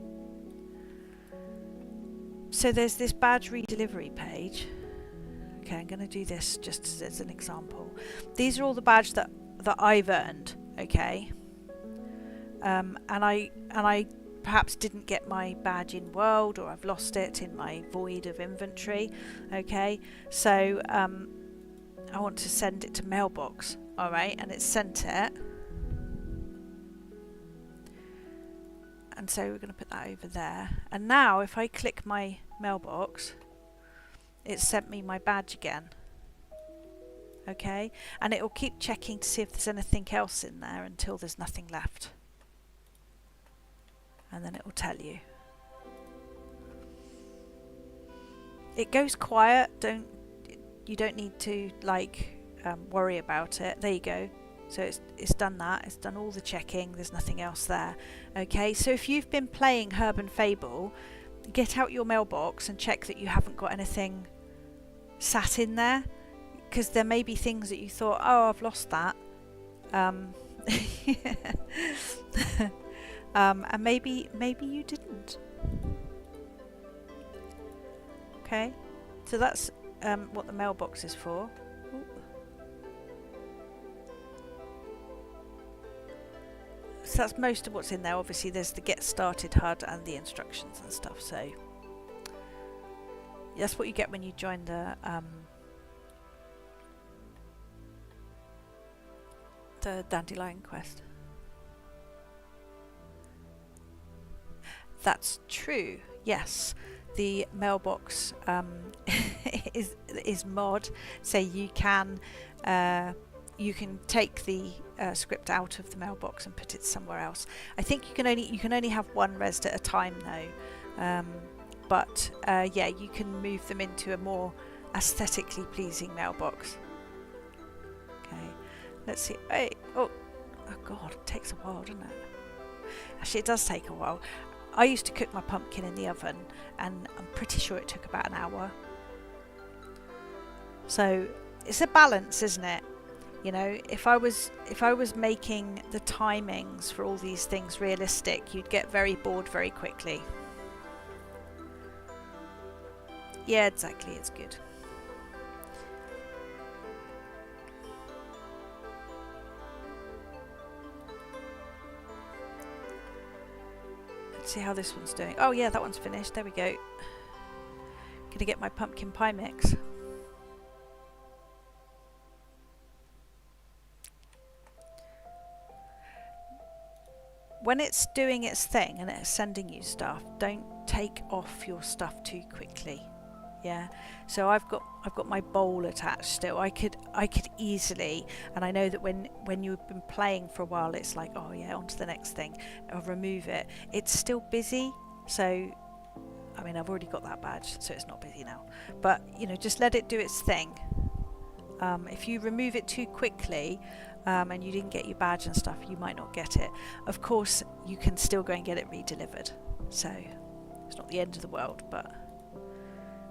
So there's this badge redelivery page. Okay, I'm going to do this just as an example. These are all the badges that I've earned, okay? And I perhaps didn't get my badge in world, or I've lost it in my void of inventory, okay? So I want to send it to mailbox, all right? And it's sent it. And so we're going to put that over there. And now if I click my mailbox, it sent me my badge again. Okay, and it will keep checking to see if there's anything else in there until there's nothing left, and then it will tell you. It goes quiet. You don't need to worry about it. There you go. So it's done that. It's done all the checking. There's nothing else there. Okay, so if you've been playing HerbandFable, get out your mailbox and check that you haven't got anything sat in there, because there may be things that you thought, oh, I've lost that, and maybe you didn't. Okay, so that's what the mailbox is for. So that's most of what's in there. Obviously there's the get started HUD and the instructions and stuff, so that's what you get when you join the Dandelion quest. That's true, yes. The mailbox is mod, so you can take the script out of the mailbox and put it somewhere else. I think you can only have one resid at a time though, but yeah, you can move them into a more aesthetically pleasing mailbox. Okay, let's see. Hey, oh god, it takes a while, doesn't it? Actually, it does take a while. I used to cook my pumpkin in the oven, and I'm pretty sure it took about an hour. So it's a balance, isn't it? You know, if I was making the timings for all these things realistic, you'd get very bored very quickly. Yeah, exactly, it's good. Let's see how this one's doing. Oh yeah, that one's finished. There we go. Gonna get my pumpkin pie mix. When it's doing its thing and it's sending you stuff, don't take off your stuff too quickly. Yeah, so I've got my bowl attached still. I could easily, and I know that when you've been playing for a while, it's like, oh yeah, on to the next thing. I'll remove it. It's still busy, so I mean, I've already got that badge, so it's not busy now. But you know, just let it do its thing. If you remove it too quickly, and you didn't get your badge and stuff, you might not get it. Of course, you can still go and get it re-delivered, so it's not the end of the world, but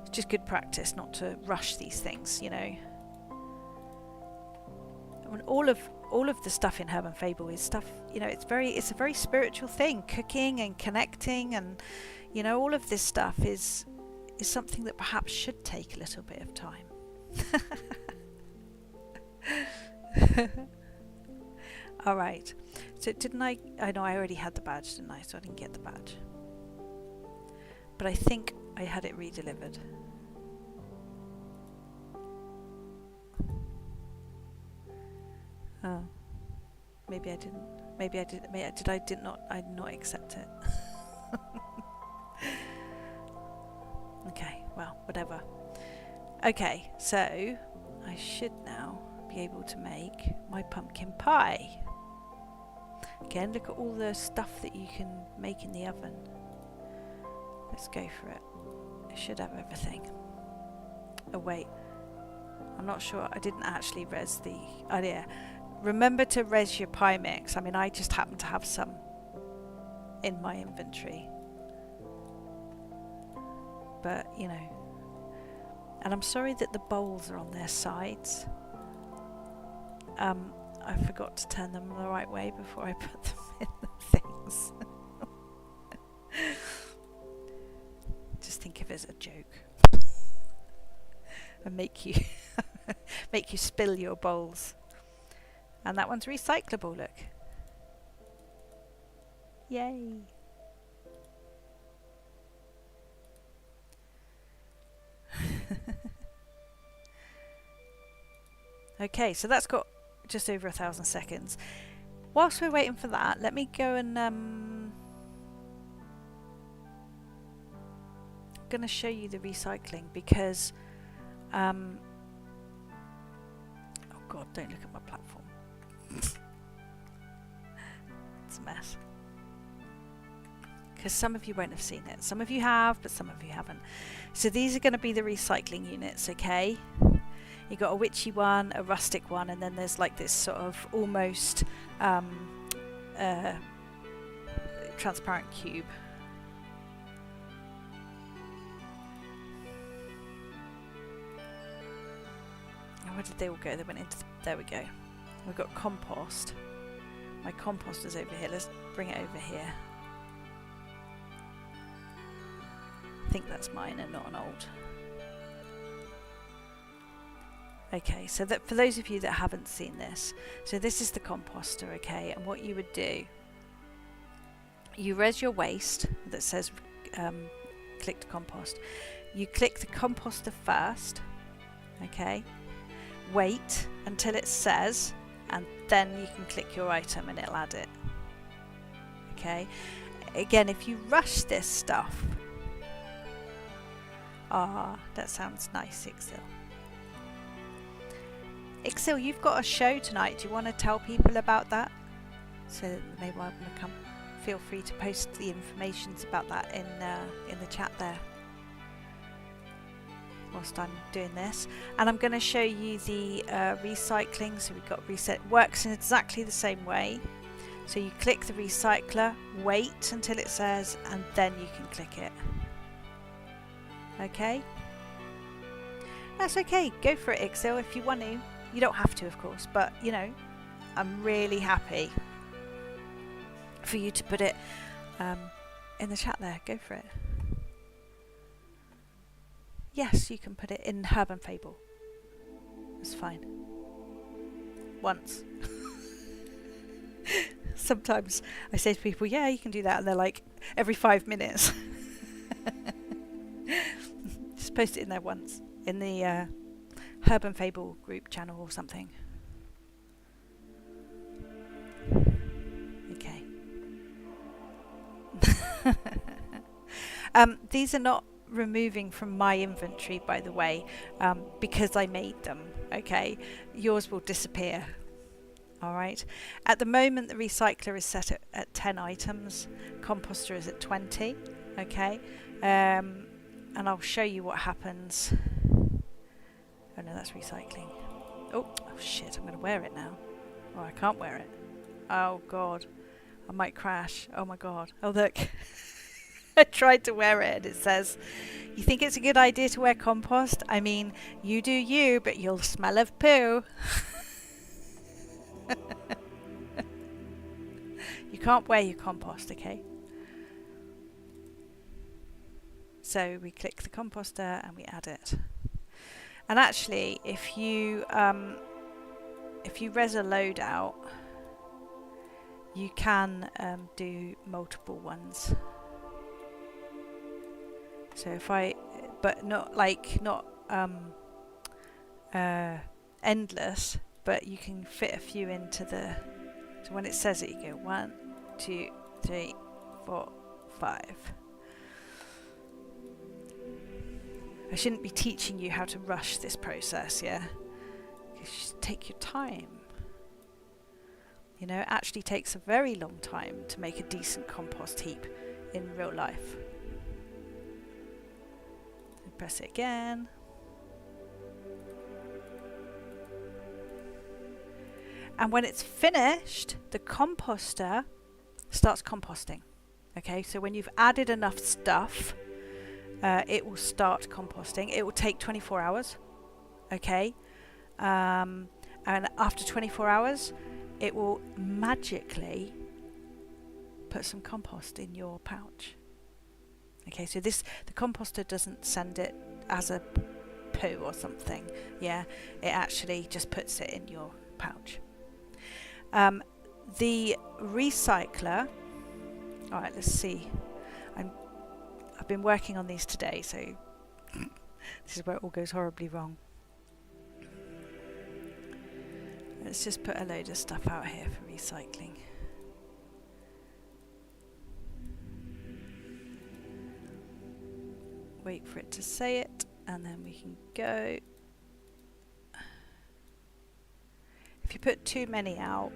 it's just good practice not to rush these things, you know. I mean, all of the stuff in HerbandFable is stuff, you know, it's a very spiritual thing. Cooking and connecting, and you know, all of this stuff is something that perhaps should take a little bit of time. All right, so didn't I know I already had the badge, didn't I? So I didn't get the badge, but I think I had it re-delivered. Oh, maybe I didn't. Maybe I did. I did not accept it. Okay, well, whatever. Okay, so I should now be able to make my pumpkin pie. Again, look at all the stuff that you can make in the oven. Let's go for it. I should have everything. Oh wait, I'm not sure. I didn't actually res the idea. Remember to res your pie mix. I mean, I just happen to have some in my inventory. But, you know. And I'm sorry that the bowls are on their sides. I forgot to turn them the right way before I put them in the things. Just think of it as a joke. And make you spill your bowls. And that one's recyclable, look. Yay. Okay, so that's got just over 1,000 seconds. Whilst we're waiting for that, let me go and I'm going to show you the recycling because oh god, don't look at my platform. It's a mess. Because some of you won't have seen it. Some of you have, but some of you haven't. So these are going to be the recycling units, okay? You got a witchy one, a rustic one, and then there's like this sort of almost transparent cube. Oh, where did they all go? They went into there we go. We've got compost. My compost is over here. Let's bring it over here. I think that's mine and not an old. Okay, so that for those of you that haven't seen this, so this is the composter, okay, and what you would do you res your waste that says click to compost. You click the composter first, okay? Wait until it says, and then you can click your item and it'll add it. Okay? Again, if you rush this stuff, that sounds nice, Ixil. Ixil, you've got a show tonight. Do you want to tell people about that? So they might want to come. Feel free to post the information about that in the chat there whilst I'm doing this. And I'm going to show you the recycling. So we've got reset. Works in exactly the same way. So you click the recycler, wait until it says, and then you can click it. Okay? That's okay. Go for it, Ixil, if you want to. You don't have to, of course, but you know, I'm really happy for you to put it in the chat there. Go for it. Yes, you can put it in HerbandFable. It's fine. Once. Sometimes I say to people, yeah, you can do that, and they're like, every 5 minutes. Just post it in there once in the HerbandFable group channel or something. Okay. These are not removing from my inventory, by the way, because I made them. Okay, yours will disappear. All right. At the moment, the recycler is set at 10 items. Composter is at 20. Okay. And I'll show you what happens. Oh no, that's recycling. Oh shit, I'm going to wear it now. Oh, I can't wear it. Oh god. I might crash. Oh my god. Oh look. I tried to wear it and it says, you think it's a good idea to wear compost? I mean, you do you, but you'll smell of poo. You can't wear your compost, okay? So we click the composter and we add it. And actually, if you res a load out, you can do multiple ones. So if but not endless, but you can fit a few into the. So when it says it, you go 1, 2, 3, 4, 5. I shouldn't be teaching you how to rush this process, yeah? You should take your time. You know, it actually takes a very long time to make a decent compost heap in real life. Press it again. And when it's finished, the composter starts composting. Okay, so when you've added enough stuff, it will start composting. It will take 24 hours. Okay, and after 24 hours, it will magically put some compost in your pouch. Okay, so the composter doesn't send it as a poo or something. Yeah, it actually just puts it in your pouch. The recycler. All right, let's see. I've been working on these today, so this is where it all goes horribly wrong. Let's just put a load of stuff out here for recycling. Wait for it to say it, and then we can go. If you put too many out,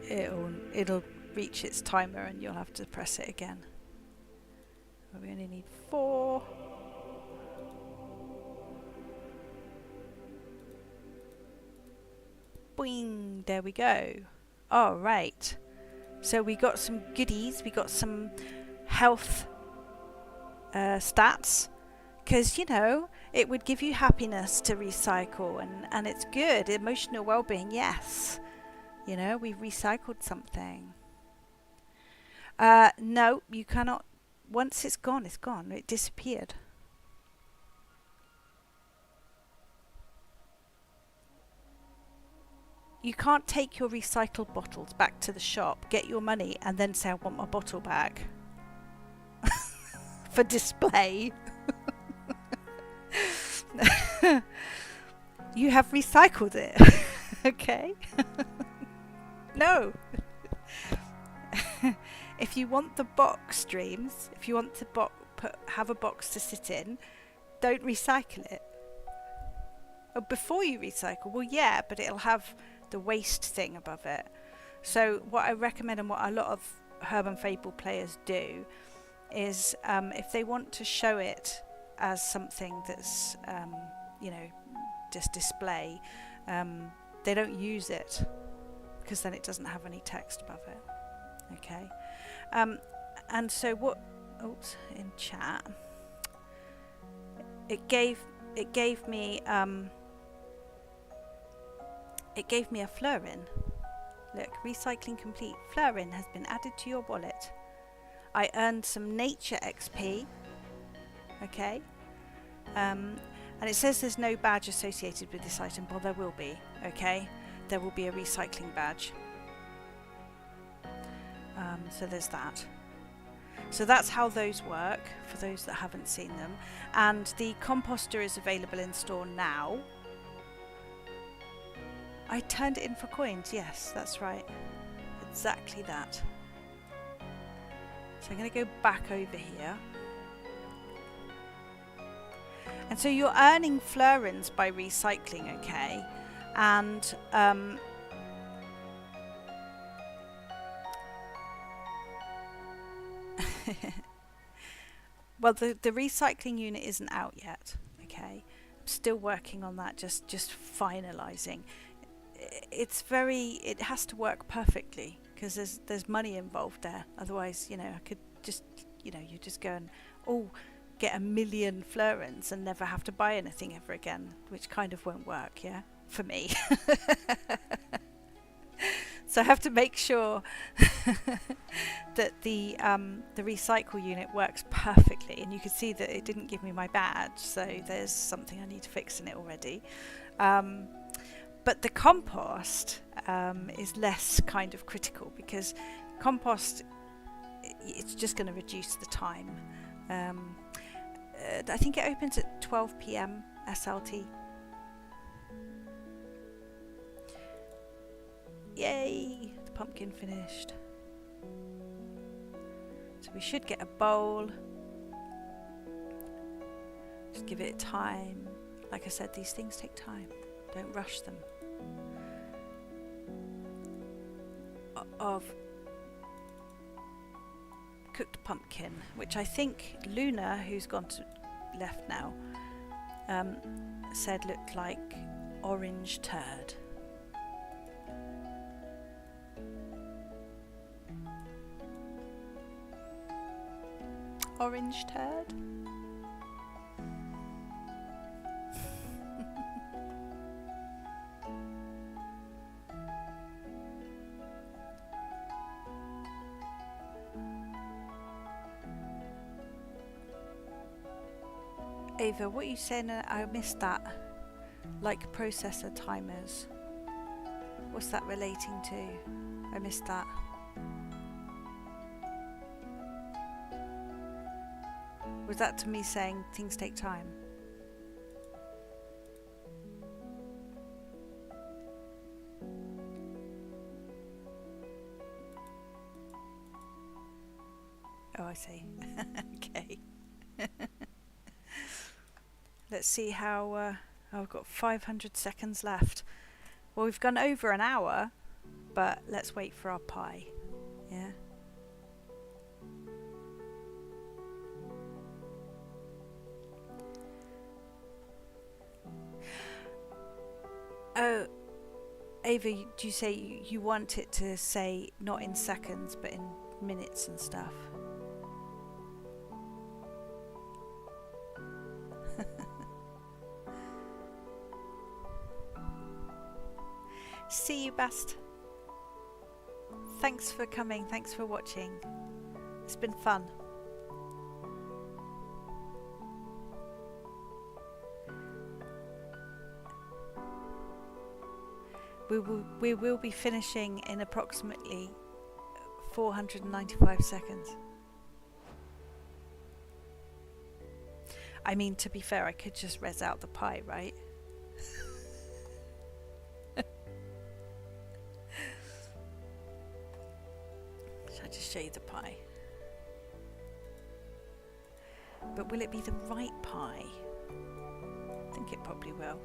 it'll reach its timer and you'll have to press it again. We only need 4. Boing, there we go. All right. So we got some goodies. We got some health stats, because you know it would give you happiness to recycle, and it's good. Emotional well-being, yes. You know, we've recycled something. No, you cannot. Once it's gone, it's gone. It disappeared. you can't take your recycled bottles back to the shop, get your money, and then say, I want my bottle back for display. You have recycled it. Okay? No. If you want the box streams, if you want to have a box to sit in, don't recycle it. Oh, before you recycle, well, yeah, but it'll have the waste thing above it. So what I recommend, and what a lot of HerbandFable players do, is if they want to show it as something that's, you know, just display, they don't use it, because then it doesn't have any text above it. Okay, and so what? Oops, in chat, it gave me a florin. Look, recycling complete. Florin has been added to your wallet. I earned some nature XP. Okay, and it says there's no badge associated with this item. Well, there will be. Okay, there will be a recycling badge. So there's that. So that's how those work, for those that haven't seen them. And the composter is available in store now. I turned it in for coins. Yes, that's right. Exactly that. So I'm going to go back over here. And so you're earning florins by recycling, okay? And well, the recycling unit isn't out yet, okay? I'm still working on that, just finalising. It has to work perfectly, because there's money involved there. Otherwise, you know, I could just, you know, you just go and get 1 million florins and never have to buy anything ever again, which kind of won't work, yeah, for me. So I have to make sure that the recycle unit works perfectly, and you can see that it didn't give me my badge, so there's something I need to fix in it already. But the compost is less kind of critical, because compost, it's just going to reduce the time. I think it opens at 12 PM SLT. Yay! The pumpkin finished. So we should get a bowl. Just give it time. Like I said, these things take time. Don't rush them. Of cooked pumpkin, which I think Luna, who's left now, said looked like orange turd. Orange turd? Ava, what are you saying? I missed that. Like processor timers. What's that relating to? I missed that. Was that to me saying things take time? Oh, I see. Okay. Let's see how... I've got 500 seconds left. Well, we've gone over an hour, but let's wait for our pie. Yeah? Oh, Ava, do you say you want it to say not in seconds, but in minutes and stuff? See you, Bast. Thanks for coming. Thanks for watching. It's been fun. We will be finishing in approximately 495 seconds. I mean, to be fair, I could just res out the pie, right? Should I just show you the pie? But will it be the right pie? I think it probably will.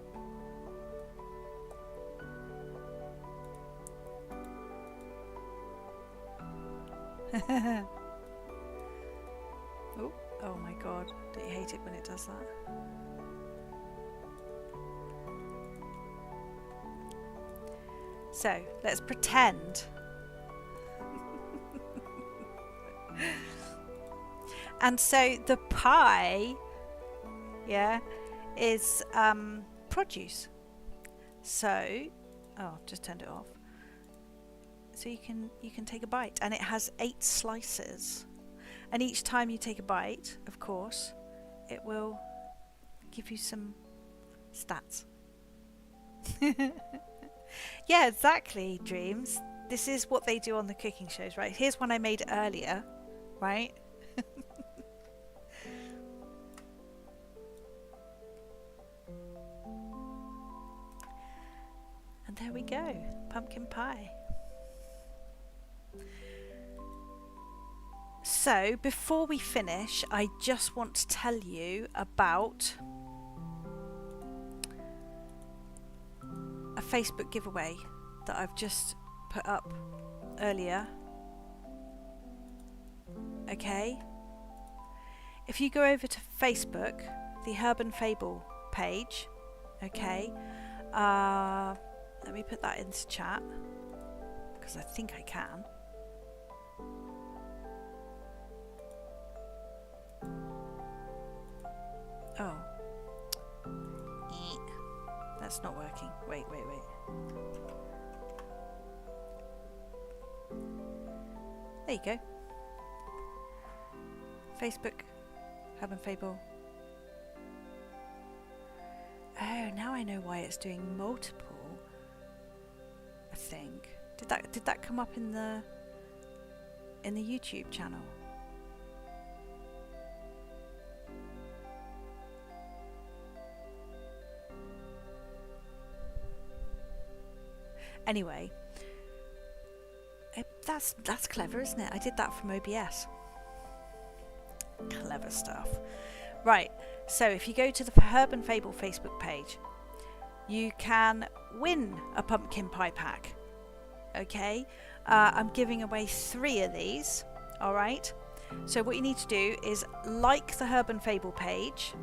Oh my god, don't you hate it when it does that? So, let's pretend. And so the pie, yeah, is produce. So, oh, I've just turned it off. So you can take a bite, and it has 8 slices. And each time you take a bite, of course, it will give you some stats. Yeah, exactly, Dreams. This is what they do on the cooking shows, right? Here's one I made earlier, right? And there we go, pumpkin pie. So, before we finish, I just want to tell you about a Facebook giveaway that I've just put up earlier. Okay? If you go over to Facebook, the HerbandFable page, okay? Let me put that into chat, because I think I can. Oh. That's not working. Wait. There you go. Facebook, HerbandFable. Oh, now I know why it's doing multiple. I think. Did that come up in the YouTube channel? Anyway, that's clever, isn't it? I did that from OBS. Clever stuff. Right, so if you go to the HerbandFable Facebook page, you can win a pumpkin pie pack. Okay, I'm giving away 3 of these. All right. So what you need to do is like the HerbandFable page,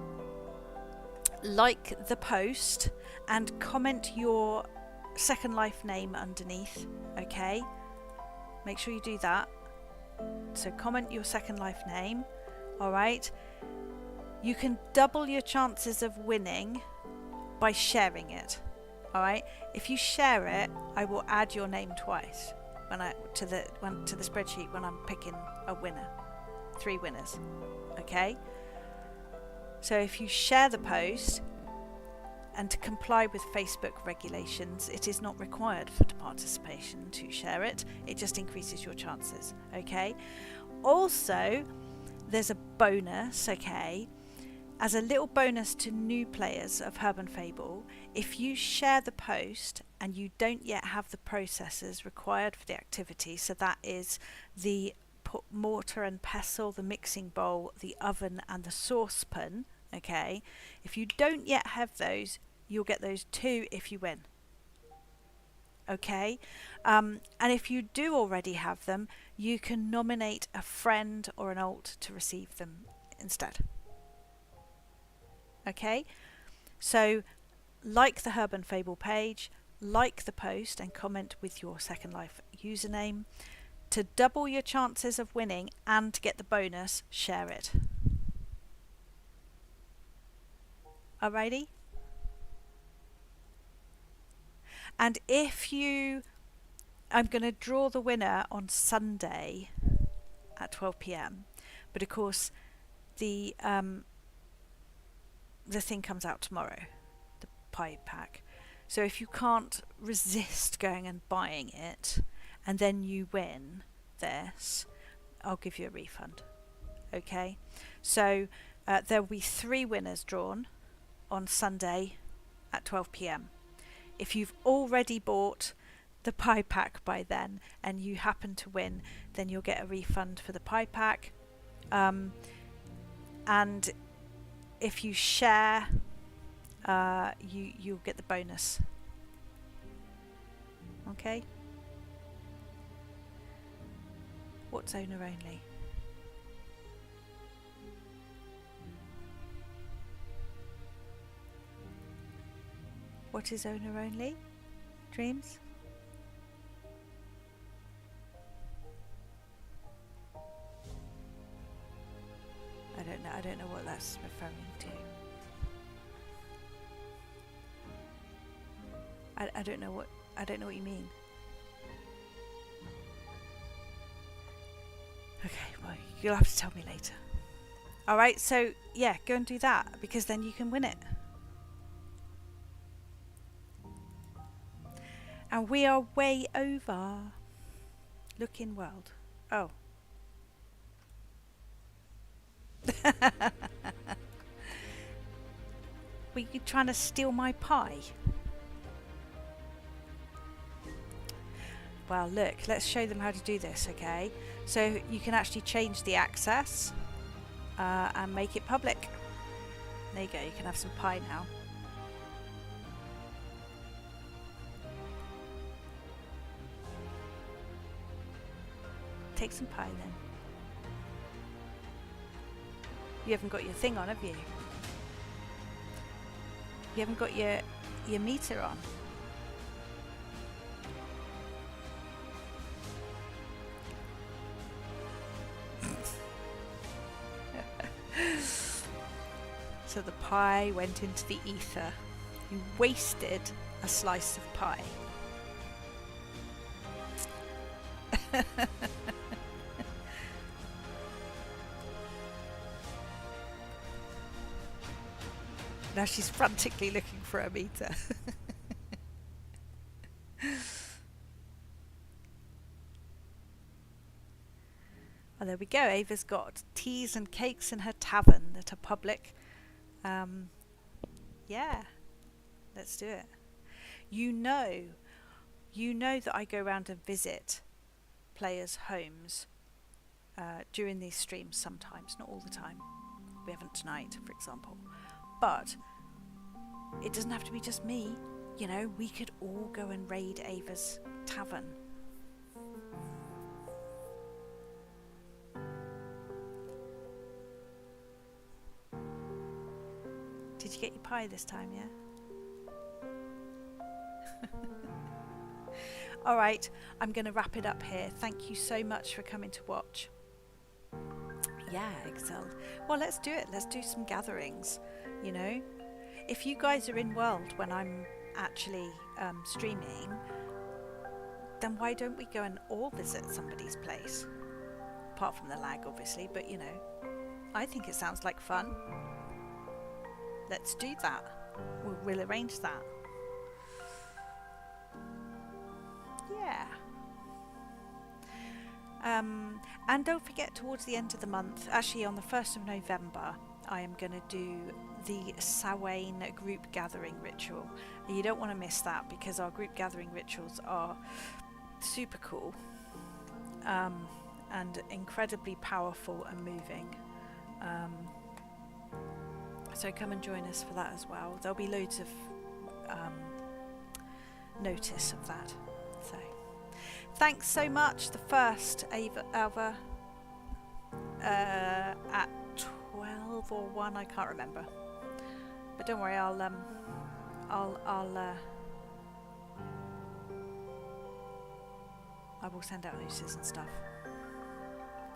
like the post, and comment your Second Life name underneath. Okay, make sure you do that. So comment your Second Life name. All right, you can double your chances of winning by sharing it. All right, if you share it, I will add your name twice to the spreadsheet when I'm picking a winner. 3 winners. Okay, so if you share the post, and to comply with Facebook regulations, it is not required for participation to share it. It just increases your chances. Okay. Also, there's a bonus. Okay, as a little bonus to new players of HerbandFable, if you share the post and you don't yet have the processes required for the activity, so that is the mortar and pestle, the mixing bowl, the oven, and the saucepan. Okay, if you don't yet have those, you'll get those too if you win. Okay, and if you do already have them, you can nominate a friend or an alt to receive them instead. Okay, so like the HerbandFable page, like the post, and comment with your Second Life username. To double your chances of winning and to get the bonus, share it. Alrighty? And I'm going to draw the winner on Sunday at 12 p.m. But of course, the thing comes out tomorrow, the pie pack. So if you can't resist going and buying it and then you win this, I'll give you a refund. Okay, so there will be 3 winners drawn on Sunday at 12 p.m. If you've already bought the pie pack by then and you happen to win, then you'll get a refund for the pie pack. And if you share, you'll get the bonus. Okay? What's owner only? What is owner only? Dreams? I don't know what that's referring to. I don't know what you mean. Okay, well, you'll have to tell me later. Alright, so yeah, go and do that, because then you can win it. And we are way over. Look in world. Oh. Were you trying to steal my pie? Well, look, let's show them how to do this, okay? So you can actually change the access and make it public. There you go, you can have some pie now. Take some pie then. You haven't got your thing on, have you? You haven't got your meter on. So the pie went into the ether. You wasted a slice of pie. Now she's frantically looking for a meter. Well, there we go. Ava's got teas and cakes in her tavern that are public. Yeah, let's do it. You know that I go around and visit players' homes during these streams sometimes, not all the time. We haven't tonight, for example. But it doesn't have to be just me. You know, we could all go and raid Ava's tavern. Did you get your pie this time, yeah? Alright, I'm going to wrap it up here. Thank you so much for coming to watch. Yeah, Excel. Well, let's do it. Let's do some gatherings, you know. If you guys are in world when I'm actually streaming, then why don't we go and all visit somebody's place? Apart from the lag, obviously, but you know, I think it sounds like fun. Let's do that. We'll arrange that. Yeah. And don't forget, towards the end of the month, actually on the 1st of November, I am going to do the Samhain group gathering ritual. And you don't want to miss that, because our group gathering rituals are super cool and incredibly powerful and moving. So come and join us for that as well. There'll be loads of notice of that. So thanks so much. The first Ava at 12 or 1, I can't remember. But don't worry, I will send out notices and stuff.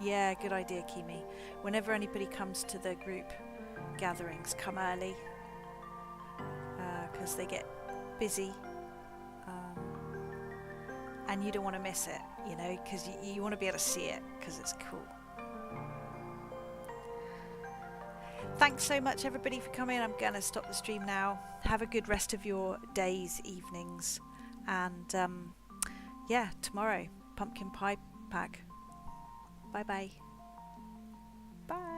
Yeah, good idea, Kimi. Whenever anybody comes to the group gatherings, come early, because they get busy, and you don't want to miss it, you know, because you want to be able to see it, because it's cool. thanks so much everybody for coming. I'm gonna stop the stream now. Have a good rest of your days, evenings, and yeah, tomorrow pumpkin pie pack. Bye bye. Bye.